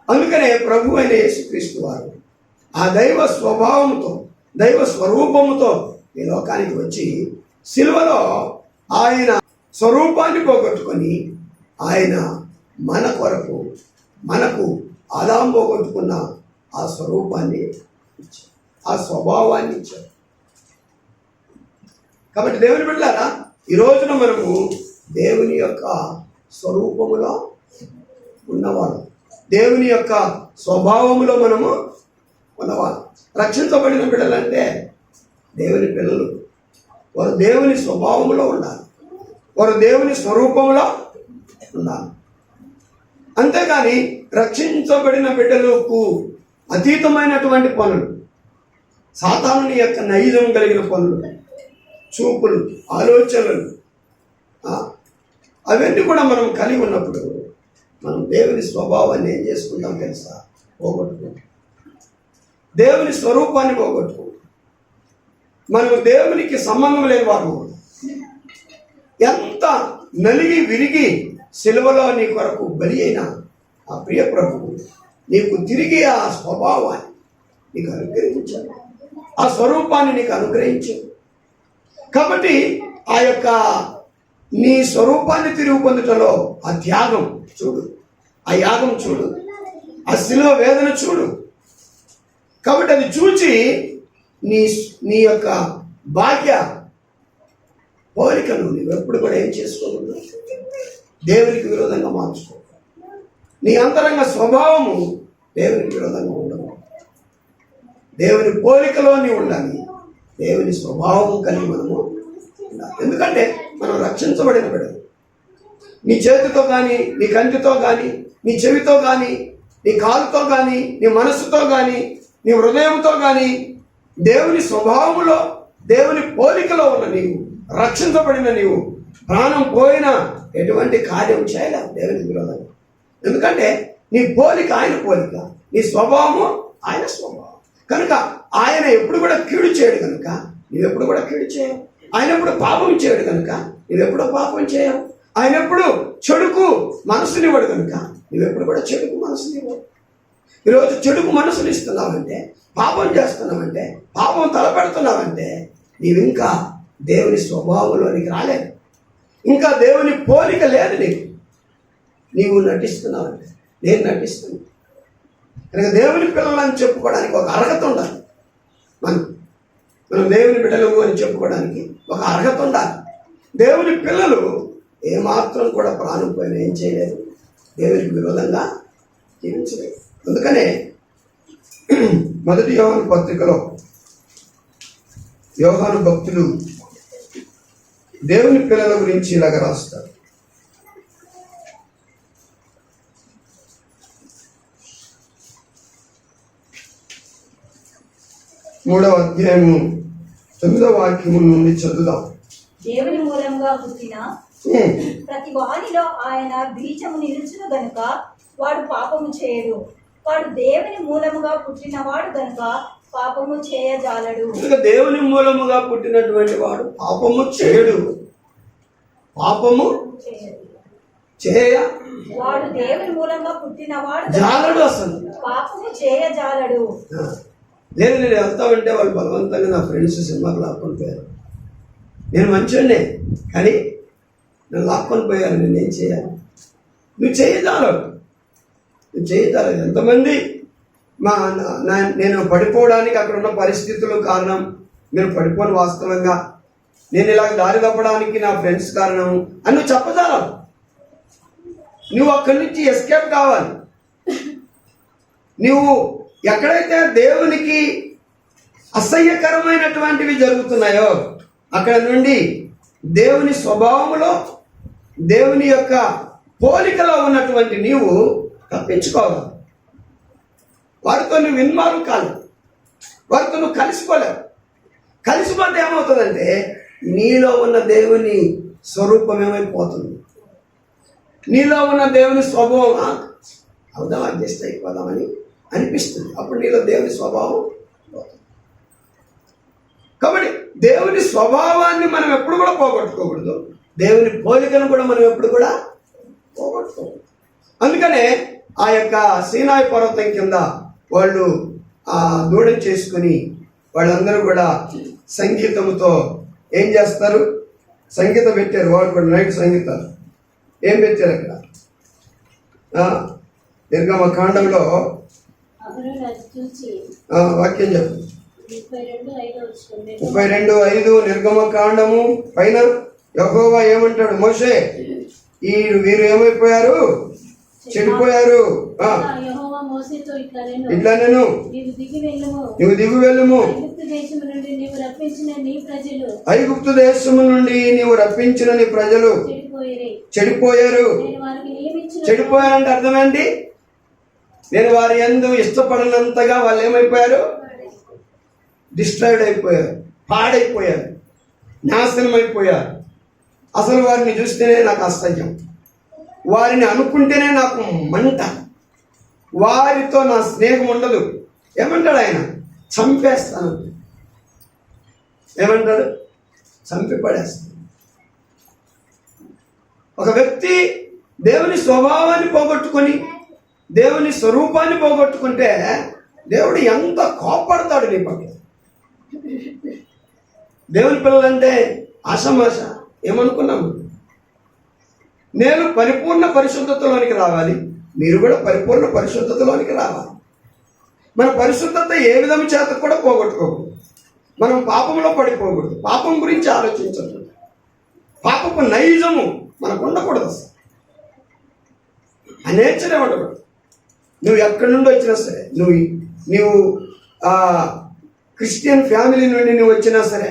అందుకనే ప్రభు అయిన యేసుక్రీస్తు వారు ఆ దైవ స్వభావంతో, దైవ స్వరూపముతో ఈ లోకానికి వచ్చి సిలువలో ఆయన స్వరూపాన్ని పోగొట్టుకొని ఆయన మన కొరకు, మనకు ఆదాము పోగొట్టుకున్న ఆ స్వరూపాన్ని ఇచ్చారు, ఆ స్వభావాన్ని ఇచ్చారు. కాబట్టి దేవుని బిడ్డలారా, ఈ రోజున మనము దేవుని యొక్క స్వరూపములో ఉన్నవాడు, దేవుని యొక్క స్వభావములో మనము ఉన్నవాడు. రక్షించబడిన బిడ్డలంటే దేవుని పిల్లలు. వారు దేవుని స్వభావంలో ఉండాలి, వారు దేవుని స్వరూపంలో ఉండాలి. అంతేగాని రక్షించబడిన బిడ్డలకు అతీతమైనటువంటి పనులు, సాతానుని యొక్క నైజం కలిగిన పనులు, చూపులు, ఆలోచనలు, అవన్నీ కూడా మనం కలిగి ఉన్నప్పుడు మనం దేవుని స్వభావాన్ని ఏం చేసుకుంటాం తెలుసా? పోగొట్టుకుంటాం. దేవుని స్వరూపాన్ని పోగొట్టుకుంటాం. మనం దేవునికి సంబంధం లేని వారు. ఎంత నలిగి విరిగి సిలువలో నీ కొరకు బలి అయిన ఆ ప్రియ ప్రభువు నీకు తిరిగి ఆ స్వభావాన్ని నీకు అనుగ్రహించాడు, ఆ స్వరూపాన్ని నీకు అనుగ్రహించాడు. కాబట్టి ఆ యొక్క నీ స్వరూపాన్ని తిరిగి పొందుటలో ఆ త్యాగం చూడు, ఆ యాగం చూడు, ఆ శిలువ వేదన చూడు. కాబట్టి అది చూచి నీ యొక్క భాగ్య పోలికను నువ్వెప్పుడు కూడా ఏం చేసుకోకూడదు, దేవునికి విరోధంగా మార్చుకో. నీ అంతరంగ స్వభావము దేవునికి విరోధంగా ఉండదు. దేవుని పోలికలో నీవు ఉండాలి, దేవుని స్వభావం కలిగి మనము ఉండాలి. ఎందుకంటే మనం రక్షించబడిన బిడ్డలు. నీ చేతితో కానీ, నీ కంటితో కానీ, నీ చెవితో కానీ, నీ కాలుతో కానీ, నీ మనస్సుతో కానీ, నీ హృదయంతో కానీ దేవుని స్వభావములో, దేవుని పోలికలో ఉన్న నీవు, రక్షించబడిన నీవు ప్రాణం పోయినా ఎటువంటి కార్యం చేయలేవు దేవునికి విరోధంగా. ఎందుకంటే నీ పోలిక ఆయన పోలిక, నీ స్వభావము ఆయన స్వభావం. కనుక ఆయన ఎప్పుడు కూడా కీడు చేయడు కనుక నువ్వెప్పుడు కూడా కీడు చేయవు. ఆయన ఎప్పుడు పాపం చేయడు కనుక నువ్వెప్పుడో పాపం చేయవు. ఆయన ఎప్పుడు చెడుకు మనసునివ్వడు కనుక నువ్వెప్పుడు కూడా చెడుకు మనసునివ్వవు. ఈరోజు చెడుకు మనసుని ఇస్తున్నావంటే, పాపం చేస్తున్నావంటే, పాపం తలపెడుతున్నావంటే నీవు ఇంకా దేవుని స్వభావంలోనికి రాలేదు, ఇంకా దేవుని పోలిక లేదు నీకు. నీవు నటిస్తున్నావంటే, నేను నటిస్తున్నాను కనుక దేవుని పిల్లలని చెప్పుకోవడానికి ఒక అర్హత ఉండాలి. మనం దేవుని బిడ్డలు అని చెప్పుకోవడానికి ఒక అర్హత ఉండాలి. దేవుని పిల్లలు ఏమాత్రం కూడా ప్రాణం పోయిన ఏం చేయలేదు, దేవునికి విరోధంగా జీవించలేదు. అందుకనే 1 యోహాను పత్రికలో యోహాను భక్తులు దేవుని పిల్లల గురించి ఇలాగ రాస్తారు. మూడవ అధ్యాయము 9వ వాక్యము నుండి చదువుదాం. దేవుని మూలంగా పుట్టిన ప్రతి వానిలో ఆయన బీజము నిలుచును గనుక వాడు పాపము చేయడు. వాడు దేవుని మూలముగా పుట్టినవాడు గనుక పాపము చేయజాలడు. దేవుని మూలముగా పుట్టినటువంటి వాడు పాపము చేయడు. పాపము చేయ వాడు దేవుని మూలంగా పుట్టినవాడు జాలడు. అసలు పాపము చేయజాలడు. లేదు, నేను వెళ్తామంటే వాళ్ళు బలవంతంగా నా ఫ్రెండ్స్ సినిమాకి లాక్కొని పోయారు. నేను మంచివాడినే, కానీ నన్ను లాక్కొని పోయారు. నేనేం చేయాలి? నువ్వు చేయజాలడు. నువ్వు చేయజాలదు. ఎంతమంది నేను పడిపోవడానికి అక్కడ ఉన్న పరిస్థితులు కారణం, నేను పడిపోను వాస్తవంగా, నేను ఇలా దారి తప్పడానికి నా ఫ్రెండ్స్ కారణం అని నువ్వు చెప్పజాలవు. నువ్వు అక్కడి నుంచి ఎస్కేప్ కావాలి. నువ్వు ఎక్కడైతే దేవునికి అసహ్యకరమైనటువంటివి జరుగుతున్నాయో అక్కడ నుండి దేవుని స్వభావంలో, దేవుని యొక్క పోలికలో ఉన్నటువంటి నీవు తప్పించుకోవాలి. వారితో నువ్వు ఇన్వాల్వ్ కాదు, వారితో నువ్వు కలిసిపోలేవు. కలిసిపోతే ఏమవుతుందంటే నీలో ఉన్న దేవుని స్వరూపం ఏమైపోతుంది, నీలో ఉన్న దేవుని స్వభావం అవుదాం, అడ్జస్ట్ అయిపోదామని అనిపిస్తుంది. అప్పుడు నీలో దేవుని స్వభావం పోతుంది. కాబట్టి దేవుని స్వభావాన్ని మనం ఎప్పుడు కూడా పోగొట్టుకోకూడదు, దేవుని పోలికను కూడా మనం ఎప్పుడు కూడా పోగొట్టుకోకూడదు. అందుకనే ఆ యొక్క సీనాయి పర్వతం కింద వాళ్ళు దూడం చేసుకుని వాళ్ళందరూ కూడా సంగీతముతో ఏం చేస్తారు? సంగీతం పెట్టారు. వాళ్ళు కూడా నైట్ సంగీతాలు ఏం పెట్టారు అక్కడ? నిర్గమ కాండంలో వాక్యం చెప్పు. 32:5 నిర్గమ కాండము పైన యెహోవా ఏమంటాడు? మోషే, వీరు ఏమైపోయారు? చెడిపోయారు. ఇట్లా నేను నువ్వు దిగి వెళ్ళుము, ఐగుప్తు దేశము నుండి నీవు రప్పించిన నీ ప్రజలు చెడిపోయారు. చెడిపోయారంటే అర్థమేంటి? నేను వారి యందు ఇష్టపడినంతగా వాళ్ళు ఏమైపోయారు? డిస్ట్రాయిడ్ అయిపోయారు, పాడైపోయారు, నాశనం అయిపోయారు. అసలు వారిని చూస్తేనే నాకు అసహ్యం, వారిని అనుకుంటేనే నాకు మంట, వారితో నా స్నేహం ఉండదు. ఏమంటాడు ఆయన? చంపేస్తాను. ఏమంటాడు? చంపి పడేస్తాను. ఒక వ్యక్తి దేవుని స్వభావాన్ని పోగొట్టుకొని దేవుని స్వరూపాన్ని పోగొట్టుకుంటే దేవుడు ఎంత కోపడతాడు నీ పట్ల. దేవుని పిల్లలంటే ఆషమాష ఏమనుకున్నాము? నేను పరిపూర్ణ పరిశుద్ధతలోనికి రావాలి, మీరు కూడా పరిపూర్ణ పరిశుద్ధతలోనికి రావాలి. మన పరిశుద్ధత ఏ విధం చేత కూడా పోగొట్టుకోకూడదు. మనం పాపంలో పడిపోకూడదు, పాపం గురించి ఆలోచించకూడదు, పాపపు నైజము మనకు ఉండకూడదు. అసలు అనేచరే ఉండకూడదు. నువ్వు ఎక్కడి నుండి వచ్చినా సరే, నువ్వు క్రిస్టియన్ ఫ్యామిలీ నుండి నువ్వు వచ్చినా సరే,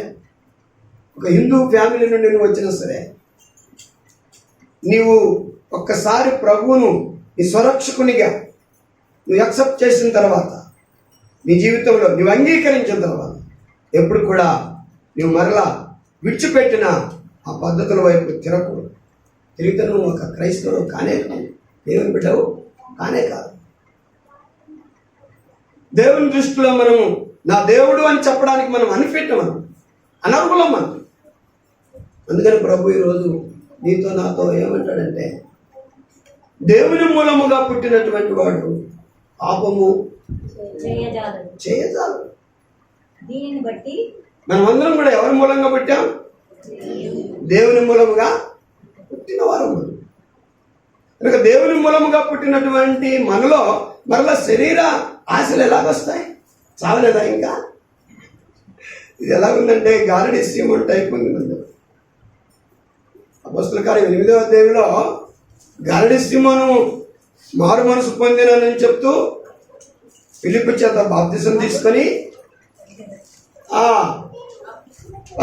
ఒక హిందూ ఫ్యామిలీ నుండి నువ్వు వచ్చినా సరే, నీవు ఒక్కసారి ప్రభువును నీ స్వరక్షకునిగా నువ్వు యాక్సెప్ట్ చేసిన తర్వాత, నీ జీవితంలో నువ్వు అంగీకరించిన తర్వాత ఎప్పుడు కూడా నువ్వు మరలా విడిచిపెట్టిన ఆ పద్ధతుల వైపు తిరగకూడదు. తిరిగితే నువ్వు ఒక క్రైస్తవుడు కానే కాదు, దేవుని బిడ్డవు కానే కాదు. దేవుని దృష్టిలో మనము నా దేవుడు అని చెప్పడానికి మనం అన్ఫిట్, మనం అనర్హులం మనం. అందుకని ప్రభు ఈరోజు నీతో నాతో ఏమంటాడంటే, దేవుని మూలముగా పుట్టినటువంటి వాడు పాపము చేయజాలడు. దీనిని బట్టి మనమందరం కూడా ఎవరి మూలంగా పుట్టాం? దేవుని మూలముగా పుట్టిన వారు. కనుక దేవుని మూలముగా పుట్టినటువంటి మనలో మరలా శరీర ఆశలు ఎలాగొస్తాయి? చావలేదా ఇంకా? ఇది ఎలాగుందంటే గారడి సింహం టైప్ ఉంది. మన అపొస్తలుల కార్యం 8వ అధ్యాయంలో గారడి సింహను మారు మనసు పొందినని చెప్తూ ఫిలిప్పు చేత బాప్తిసం తీసుకొని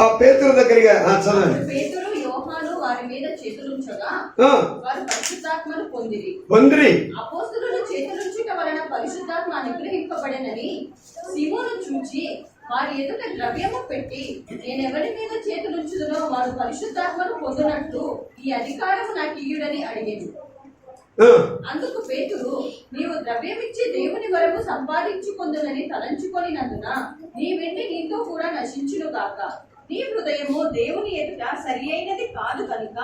ఆ పేతురు దగ్గరగా చదవండి. పేతురు యోహాను వారి మీద చేతులుంచగా వారు పరిశుద్ధాత్మను పొందిరి. అపోస్తలులు చేతులుంచుట వలన పరిశుద్ధాత్మ అనుగ్రహింపబడెనని సీమోను చూచి వారి ఎదుట ద్రవ్యము పెట్టి, నేనెవరి మీద చేతులుంచుదునో వారు పరిశుద్ధాత్మను పొందునట్లు ఈ అధికారము నాకు ఇయ్యుడని అడిగేది. అందుకు పేతురు, నీవు ద్రవ్యమిచ్చి దేవుని వరము సంపాదించుకొందునని తలంచుకొనినందున నీ వెండి నీతో కూడా నశించును గాక. నీ హృదయము దేవుని ఎదుట సరి అయినది కాదు కనుక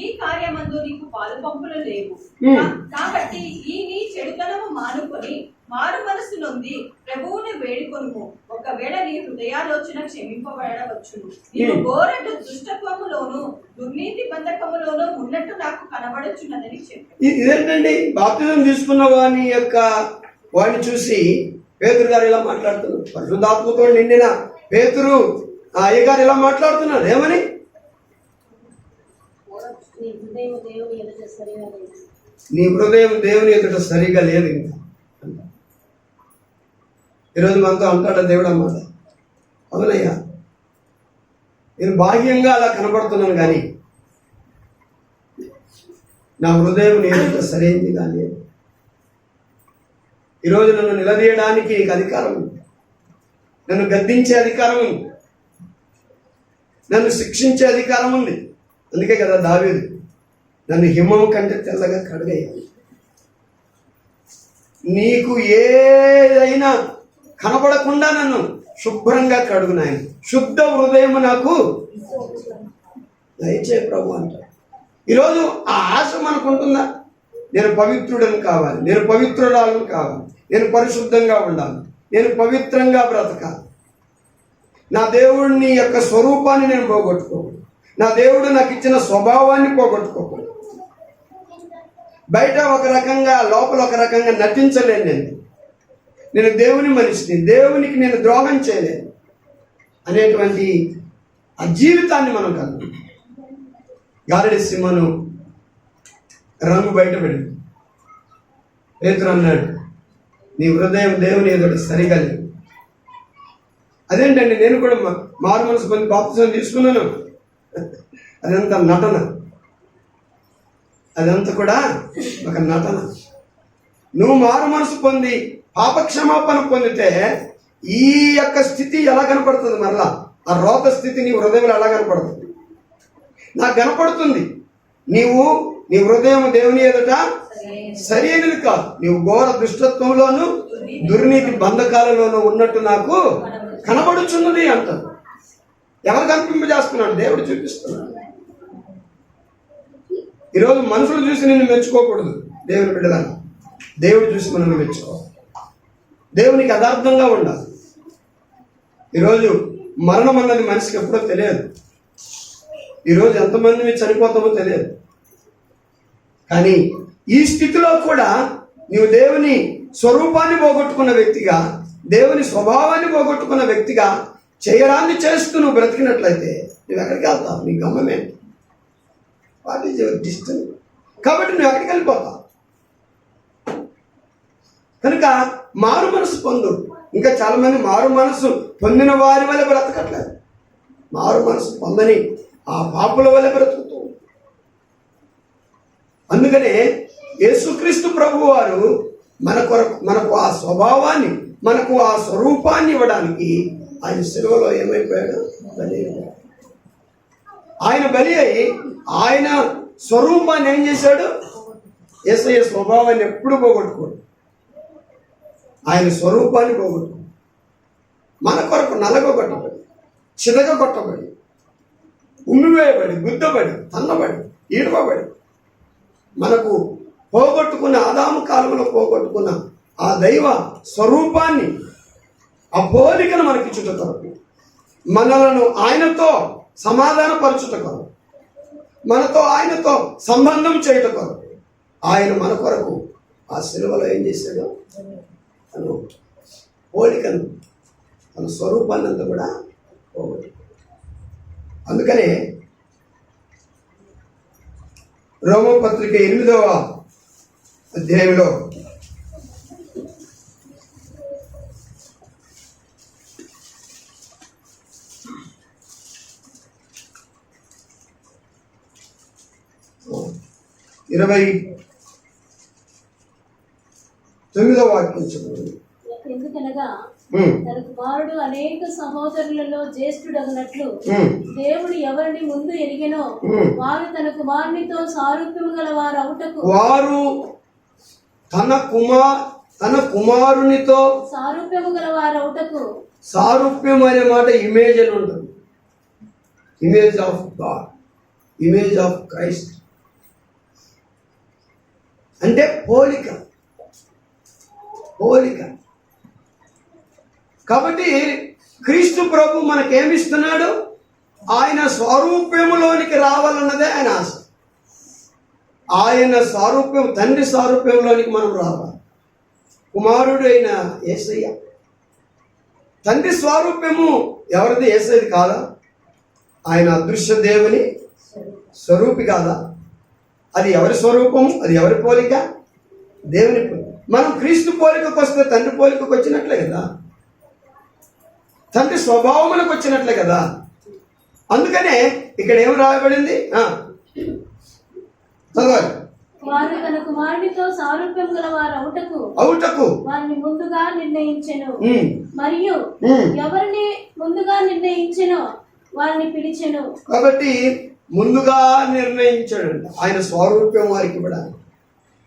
ఈ కార్యమందు నీకు పాలు పంపులు లేవు. కాబట్టి ఈ నీ చెడుతనము మానుకొని మారు మనసు నొంది ప్రభువుని వేడుకొనుము. ఒకవేళ నీ హృదయాలోచన క్షమింపబడవచ్చును. నీవు ఘోర దుష్టత్వములోను దుర్నీతి బంధకములోను ఉన్నట్టు నాకు కనబడుచున్నదని చెప్పాడు. ఇదేంటండి, బాప్తిజం తీసుకున్న వాడిని చూసి పేతురు గారు ఇలా మాట్లాడుతున్నారు. పరిశుద్ధాత్మతో నిండిన పేతురు అయ్యగారు ఇలా మాట్లాడుతున్నారు. ఏమని? నీ హృదయం దేవుని ఎదుట సరిగా లేదు. ఇంకా ఈరోజు మనతో అంటాడా దేవుడు అన్నమాట? అవునయ్యా, నేను బాహ్యంగా అలా కనబడుతున్నాను కానీ నా హృదయం నీ ఎదుట సరైనదిగా లేదు. ఈరోజు నన్ను నిలదీయడానికి నీకు అధికారం ఉంది, నన్ను గద్దించే అధికారం ఉంది, నన్ను శిక్షించే అధికారం ఉంది. అందుకే కదా దావీదు, నన్ను హిమం కంటే తెల్లగా కడుగయ్యాలి. నీకు ఏదైనా కనబడకుండా నన్ను శుభ్రంగా కడుగు నాయన, శుద్ధ హృదయం నాకు దయచే ప్రభు అంటారు. ఈరోజు ఆ ఆశ మనకు ఉంటుందా? నేను పవిత్రుడని కావాలి, నేను పవిత్రురాలను కావాలి, నేను పరిశుద్ధంగా ఉండాలి, నేను పవిత్రంగా బ్రతకాలి, నా దేవుడిని యొక్క స్వరూపాన్ని నేను పోగొట్టుకోకూడదు, నా దేవుడు నాకు ఇచ్చిన స్వభావాన్ని పోగొట్టుకోకూడదు. బయట ఒక రకంగా లోపల ఒక రకంగా నటించలేను. నేను దేవుని మనిషిని, దేవునికి నేను ద్రోహం చేయలేను అనేటువంటి ఆ జీవితాన్ని మనం కలుగు. గారడి సింహను రంగు బయటపడింది. పేతురు అన్నాడు, నీ హృదయం దేవుని ఎదుట సరిగా లేదు. అదేంటండి, నేను కూడా మారు మనసు పొంది బాప్తిజం తీసుకున్నాను. అదంతా నటన, అదంతా కూడా ఒక నటన. నువ్వు మారు మనసు పొంది పాపక్షమాపణ పొందితే ఈ యొక్క స్థితి ఎలా కనపడుతుంది? మరలా ఆ రోత స్థితి నీ హృదయంలో ఎలా కనపడుతుంది? నాకు కనపడుతుంది. నీ హృదయం దేవుని ఎదుట సరి అయినది కాదు, నీవు ఘోర దుష్టత్వంలోను దుర్నీతి బంధకాలలోనూ ఉన్నట్టు నాకు కనబడుచున్నది అంటారు. ఎవరు కనిపింపజేస్తున్నాడు? దేవుడు చూపిస్తున్నాడు. ఈరోజు మనుషులు చూసి నిన్ను మెచ్చుకోకూడదు. దేవుని బిడ్డలను దేవుడు చూసి మనల్ని మెచ్చుకోవాలి. దేవునికి యథార్థంగా ఉండాలి. ఈరోజు మరణం అన్నది మనిషికి ఎప్పుడో తెలియదు. ఈరోజు ఎంతమంది చనిపోతామో తెలియదు. కానీ ఈ స్థితిలో కూడా నీవు దేవుని స్వరూపాన్ని పోగొట్టుకున్న వ్యక్తిగా, దేవుని స్వభావాన్ని పోగొట్టుకున్న వ్యక్తిగా చేయడాన్ని చేస్తూ నువ్వు బ్రతికినట్లయితే నువ్వు ఎక్కడికి వెళ్తావు? నీ గమ్యమేంటి? What is your distance? కాబట్టి నువ్వు ఎక్కడికి వెళ్ళిపోతావు? కనుక మారు మనసు పొందు. ఇంకా చాలా మంది మారు మనసు పొందిన వారి వల్ల బ్రతకట్లేదు. మారు మనసు పొందని ఆ పాపుల వల్ల బ్రతుకుతూ. అందుకనే యేసుక్రీస్తు ప్రభు వారు మనకు ఆ స్వభావాన్ని, మనకు ఆ స్వరూపాన్ని ఇవ్వడానికి ఆయన శిలువలో ఏమైపోయాడు? బలి అయ్యాడు. ఆయన బలి అయి ఆయన స్వరూపాన్ని ఏం చేశాడు? యేసయ్య స్వభావాన్ని ఎప్పుడు పోగొట్టుకోడు. ఆయన స్వరూపాన్ని పోగొట్టుకోడు. మన కొరకు నలగొట్టబడి, చితగొట్టబడి, ఉమ్మివేయబడి, గుద్దబడి, తన్నబడి, ఈడవబడి మనకు పోగొట్టుకున్న ఆదాము కాలంలో పోగొట్టుకున్న ఆ దైవ స్వరూపాన్ని, ఆ పోలికను మనకి ఇచ్చుట కొరకు, మనలను ఆయనతో సమాధానపరచుట కొరకు, మనతో ఆయనతో సంబంధం చేయుట కొరకు ఆయన మన కొరకు ఆ శిలువలో ఏం చేశాడు? తను పోలికను, తన స్వరూపాన్ని అంతా కూడా పోగొట్టు. అందుకనే రోమపత్రిక 8వ అధ్యాయంలో 29వ వాక్యం చదవండి. ఎందుకనగా ఉమ్, తన కుమారుడు అనేక సహోదరులలో జ్యేష్ఠుడగినట్లు ఉమ్, దేవుడు ఎవరిని ముందు ఎరిగెనో ఉమ్. వారు తన కుమారునితో సారూప్యము గల వారు అవుటకు వారు తన కుమారునితో సారూప్యము గల వారు అవుటకు సారూప్యం అనే మాట ఇమేజ్ అని ఉంటుంది. Image of God, image of Christ అంటే పోలిక. కాబట్టి క్రీస్తు ప్రభు మనకేమిస్తున్నాడు? ఆయన స్వరూప్యములోనికి రావాలన్నదే ఆయన ఆశ. ఆయన స్వరూప్యం, తండ్రి స్వరూప్యంలోనికి మనం రావాలి. కుమారుడు అయిన యేసయ్య తండ్రి స్వరూప్యము ఎవరిది? యేసయ్యది కాదా? ఆయన అదృశ్య దేవుని స్వరూపి కాదా? అది ఎవరి స్వరూపము? అది ఎవరి పోలిక? దేవుని పోలిక. మనం క్రీస్తు పోలికకు వస్తే తండ్రి పోలికకు వచ్చినట్లే కదా, తండ్రి స్వభావములకు వచ్చినట్లే కదా. అందుకనే ఇక్కడ ఏం రాయబడింది? చదవాలి. వారు తన కుమారునితో సారూప్యం గల వారు అవుటకు వారిని ముందుగా నిర్ణయించెను, మరియు ఎవరిని ముందుగా నిర్ణయించెనో వారిని పిలిచెను. కాబట్టి ముందుగా నిర్ణయించాడు ఆయన స్వరూప్యం వారికి ఇవ్వడానికి.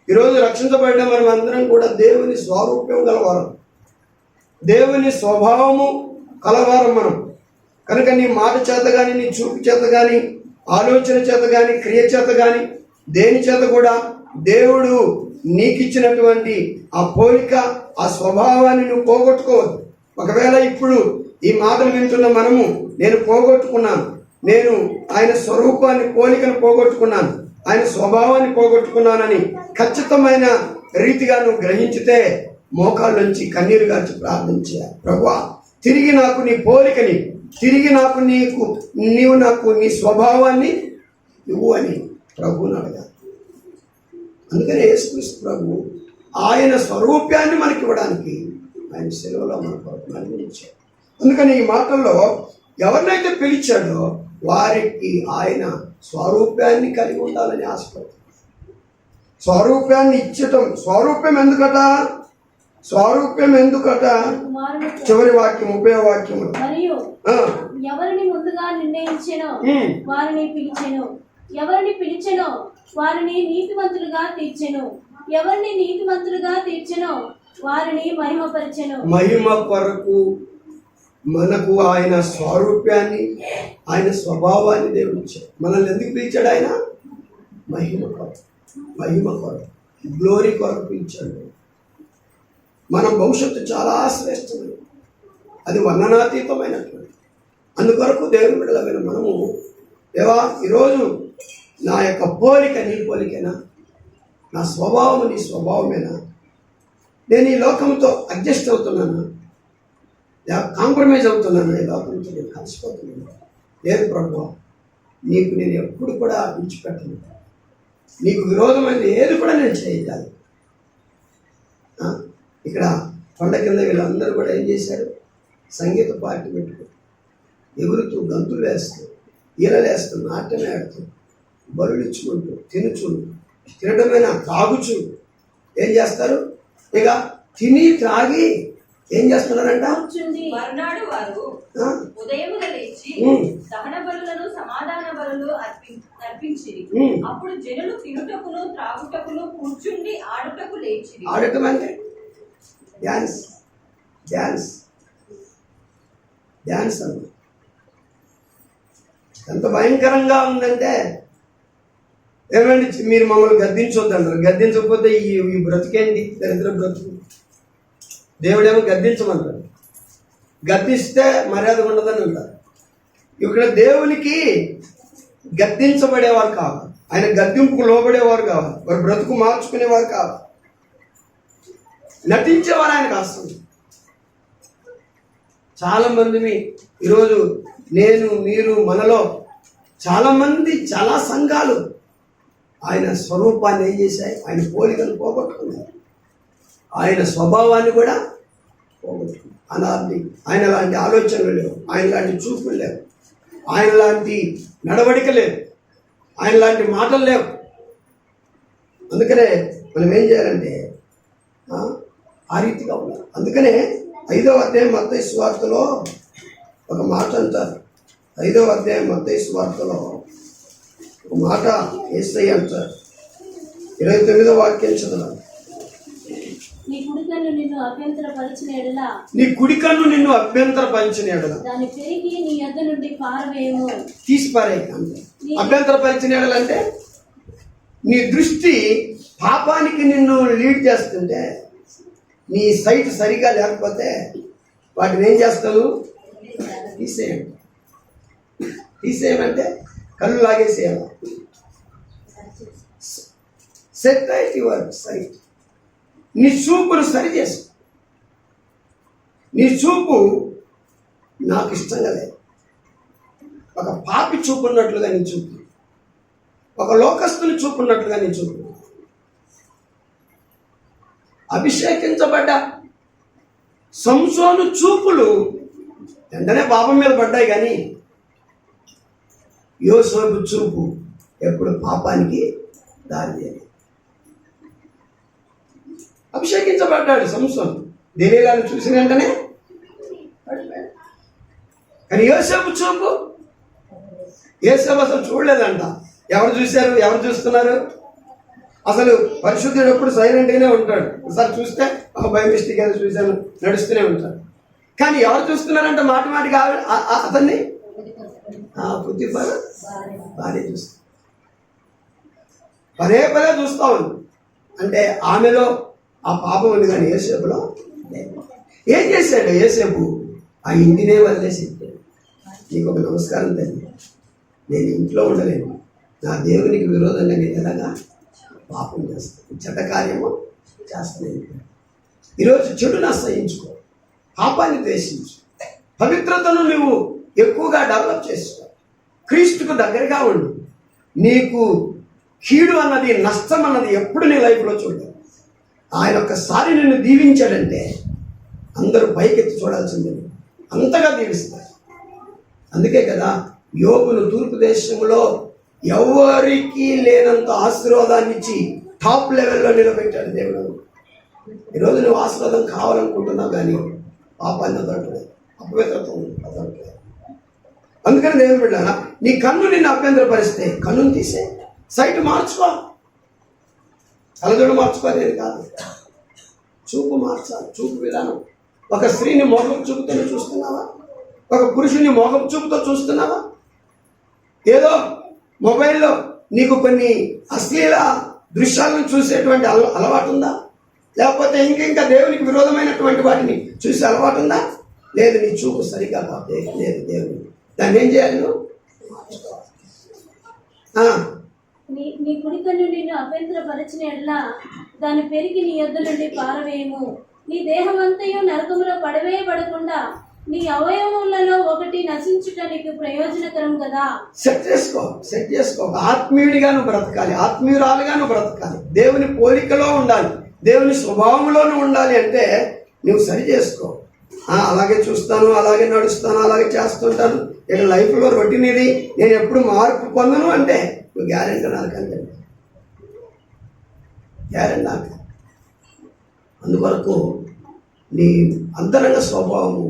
ఈరోజు రక్షించబడిన మనం అందరం కూడా దేవుని స్వరూప్యం గలవారం, దేవుని స్వభావము కలవారం మనం. కనుక నీ మాట చేత కానీ, నీ చూపు చేత కానీ, ఆలోచన చేత కానీ, క్రియ చేత కానీ, దేని చేత కూడా దేవుడు నీకు ఇచ్చినటువంటి ఆ పోలిక, ఆ స్వభావాన్ని నువ్వు పోగొట్టుకోవద్దు. ఒకవేళ ఇప్పుడు ఈ మాటలు వింటున్న మనము నేను పోగొట్టుకున్నాను, నేను ఆయన స్వరూపాన్ని, పోలికను పోగొట్టుకున్నాను, ఆయన స్వభావాన్ని పోగొట్టుకున్నానని ఖచ్చితమైన రీతిగా నువ్వు గ్రహించితే మోకాళ్ళ నుంచి కన్నీరు గార్చి ప్రార్థించాలి. ప్రభువా, తిరిగి నాకు నీ పోలికని, తిరిగి నీవు నాకు నీ స్వభావాన్ని ఇవ్వు అని ప్రభువుని అడగాలి. అందుకని యేసుక్రీస్తు ప్రభు ఆయన స్వరూప్యాన్ని మనకి ఇవ్వడానికి ఆయన సెలవులో మన కొరకు అనుభవించాడు. అందుకని ఈ మాటల్లో ఎవరినైతే పిలిచాడో వారికి ఆయన స్వరూప్యాన్ని కలిగి ఉండాలని ఆశపడుతుంది. స్వరూప్యాన్ని ఇచ్చటం. స్వరూప్యం ఎందుకట? చివరి వాక్యం 30వ వాక్యములు. మరియు ఎవరిని ముందుగా నిర్ణయించెనో వారిని పిలిచెను, ఎవరిని పిలిచెనో వారిని నీతిమంతులుగా తీర్చెను, ఎవరిని నీతిమంతులుగా తీర్చెనో వారిని మహిమపరిచెను. మహిమ కొరకు మనకు ఆయన స్వరూప్యాన్ని, ఆయన స్వభావాన్ని దేవుడు ఇచ్చాడు. మనల్ని ఎందుకు పిలిచాడు? ఆయన మహిమ కొరకు, గ్లోరీ కొరకు పిలిచాడు. మన భవిష్యత్తు చాలా శ్రేష్టమైనది, అది వర్ణనాతీతమైనటువంటి. అందుకొరకు దేవుని బిడ్డలమైన మనము, దేవా ఈరోజు నా యొక్క పోలిక నీ పోలికేనా, నా స్వభావం నీ స్వభావమేనా, నేను ఈ లోకంతో అడ్జస్ట్ అవుతున్నాను, కాంప్రమైజ్ అవుతున్నాను, ఈ లోకంతో నేను కలిసిపోతున్నాను. లేదు ప్రభువా, నీకు నేను ఎప్పుడు కూడా విడిచిపెట్టను, నీకు విరోధమైనది ఏది కూడా నేను చేయగలను. ఇక్కడ కొండ కింద వీళ్ళందరూ కూడా ఏం చేశారు? సంగీత పార్టీ పెట్టుకుని ఎగురుతూ, గంతులు వేస్తూ, ఈలలేస్తూ, నాట్యం ఆడుతూ, బరులు ఇచ్చుకుంటూ, తినటమైనా తాగుచు ఏం చేస్తారు? ఇక తిని త్రాగి ఏం చేస్తున్నారంట? మర్నాడు వారు ఉదయమున లేచి దహన బలులను సమాధాన బలులు అర్పించిరి. అప్పుడు జనులు తినుటకును త్రాగుటకును కూర్చుండి ఆడుటకు లేచిరి. ఆడటం అంటే డ్యాన్స్ అన్న ఎంత భయంకరంగా ఉందంటే, ఏమండి మీరు మమ్మల్ని గద్దించొద్దంటారు. గద్దించకపోతే ఈ బ్రతికేంటి? దరిద్ర బ్రతుకు. దేవుడేమో గద్దించమంటారు, గద్దిస్తే మర్యాద ఉండదని అంటారు. ఇక్కడ దేవునికి గద్దించబడేవారు కావాలి, ఆయన గద్దింపుకు లోబడేవారు కావాలి, వారి బ్రతుకు మార్చుకునేవారు కావాలి, నటించేవారు ఆయన కాస్తుంది. చాలామందిని ఈరోజు మీరు మనలో చాలామంది, చాలా సంఘాలు ఆయన స్వరూపాన్ని ఏం చేశాయి? ఆయన పోలికలు పోగొట్టుకున్నారు, ఆయన స్వభావాన్ని కూడా పోగొట్టుకున్నారు. ఆయన లాంటి ఆలోచనలు లేవు, ఆయన లాంటి చూపులు లేవు, ఆయన లాంటి నడవడిక లేవు, ఆయన లాంటి మాటలు లేవు. అందుకనే మనం ఏం చేయాలంటే ఆ రీతిగా ఉండాలి. అందుకనే 5వ అధ్యాయం మత్తయి సువార్తలో ఒక మాట అంటారు. 5వ అధ్యాయం మత్తయి సువార్తలో ఒక మాట యేసయ్య అంటారు. 29వ వాక్యం చదవాలి. నీ కుడి కన్ను నిన్ను అభ్యంతరపరిచిన ఎడల దాన్ని పెరిగి నీ యొద్ద నుండి పారవేయము. తీసి పారే. అంటే అభ్యంతరపరిచిన ఎడల అంటే నీ దృష్టి పాపానికి నిన్ను లీడ్ చేస్తుంటే, నీ సైట్ సరిగా లేకపోతే వాటిని ఏం చేస్తాను? తీసేయమంటే కళ్ళు లాగేసేయాలి. Set right your sight. నీ చూపును సరి చేసుకో. నీ చూపు నాకు ఇష్టంగా లేదు. ఒక పాపి చూపున్నట్లుగా నీ చూపు, ఒక లోకస్తుని చూపున్నట్లుగా నీ చూపు. అభిషేకించబడ్డ సంసోను చూపులు వెంటనే పాపం మీద పడ్డాయి, కానీ యోసేపు చూపు ఎప్పుడు పాపానికి దారి చేయలేదు. అభిషేకించబడ్డాడు సంసోను, దెలీలాను చూసిన వెంటనే పడిపోయాడు. కానీ యోసేపు చూపు, యోసేపు అసలు చూడలేదంట. ఎవరు చూశారు? ఎవరు చూస్తున్నారు? అసలు పరిశుద్ధుడు ఎప్పుడు సైలెంట్గానే ఉంటాడు. ఒకసారి చూస్తే బై మిస్టేక్ ఏదో చూశాను నడుస్తూనే ఉంటాడు. కానీ ఎవరు చూస్తున్నారంటే మాటిమాటికి అతన్ని బుద్ధిపర భార్య చూస్తాడు. పదే పదే చూస్తా ఉంది. అంటే ఆమెలో ఆ పాపం ఉంది, కానీ యోసేపులో ఏం చేశాడు? యోసేపు ఆ ఇంటినే వదిలేసి నీకు ఒక నమస్కారం తల్లి, నేను ఇంట్లో ఉండలేను, నా దేవునికి విరోధంగా నేను ఎలాగా పాపం చేస్తాను, చెడ్డ కార్యము చేస్తాను. ఈరోజు చెడును అసహించుకో, పాపాన్ని ద్వేషించు, పవిత్రతను నువ్వు ఎక్కువగా డెవలప్ చేసుకో, క్రీస్తుకు దగ్గరగా ఉండు. నీకు కీడు అన్నది, నష్టం అన్నది ఎప్పుడు నీ లైఫ్లో చూడలేదు. ఆయన ఒక్కసారి నిన్ను దీవించాడంటే అందరూ పైకెత్తి చూడాల్సిందే, అంతగా దీవిస్తారు. అందుకే కదా యోబును తూర్పు దేశంలో ఎవరికి లేనంత ఆశీర్వాదాన్ని ఇచ్చి టాప్ లెవెల్లో నిలబెట్టాడు దేవుడు. ఈరోజు నువ్వు ఆశీర్వాదం కావాలనుకుంటున్నావు, కానీ పాపాన్ని వదలట్లేదు, అపవిత్రత వదలట్లేదు. అందుకని దేవుడు బిడ్డ, నీ కన్ను నిన్ను అభ్యంతరపరిస్తే కన్నును తీసే, సైట్ మార్చుకో, కలజోడు మార్చుకోలేదు కాదు, చూపు మార్చాలి, చూపు విధానం. ఒక స్త్రీని మోహం చూపుతో చూస్తున్నావా? ఒక పురుషుని మోహం చూపుతో చూస్తున్నావా? ఏదో మొబైల్లో నీకు కొన్ని అశ్లీల దృశ్యాలను చూసేటువంటి అలవాటు ఉందా? లేకపోతే ఇంకా దేవునికి విరోధమైనటువంటి వాటిని చూసే అలవాటు ఉందా? లేదు. నీ చూపు సరిగా లేదు దేవుని. దాన్ని ఏం చేయాలి? నువ్వు నీ కుడి కన్ను నిన్ను అభ్యంతరపరిచిన ఎడలా దాన్ని పెరిగి నీ యొద్ద నుండి పారవేయము. నీ దేహమంతయు నరకములో పడవేయబడకుండా నీ అవయవములలో ఒకటి నశించుట నీకు ప్రయోజనకరం కదా. సెట్ చేసుకో. ఆత్మీయుడిగా నువ్వు బ్రతకాలి, ఆత్మీయురాలుగా నువ్వు బ్రతకాలి, దేవుని పోలికలో ఉండాలి, దేవుని స్వభావంలోనూ ఉండాలి. అంటే నువ్వు సరి చేసుకో. అలాగే చూస్తాను, అలాగే నడుస్తాను, అలాగే చేస్తుంటాను, ఇక లైఫ్లో రొటీన్ ఇది, నేను ఎప్పుడు మార్పు పొందను అంటే నువ్వు గ్యారెంటీ నాకంటే గ్యారెంటీ నాకు. అందువరకు నీ అంతరంగ స్వభావము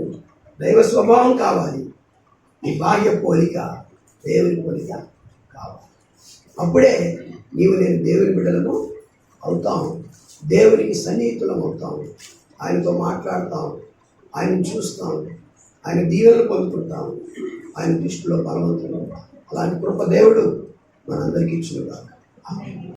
దైవ స్వభావం కావాలి, నీ బాహ్య పోలిక దేవుని పోలిక కావాలి. అప్పుడే నేను దేవుని బిడ్డలను అవుతాము, దేవునికి సన్నిహితులం అవుతాము, ఆయనతో మాట్లాడతాము, ఆయన చూస్తాము, ఆయన దీవెనలు పొందుకుంటాము, ఆయన దృష్టిలో బలవంతులు. అలాంటి కృప దేవుడు మనందరికీ ఇచ్చును గాక. ఆమేన్.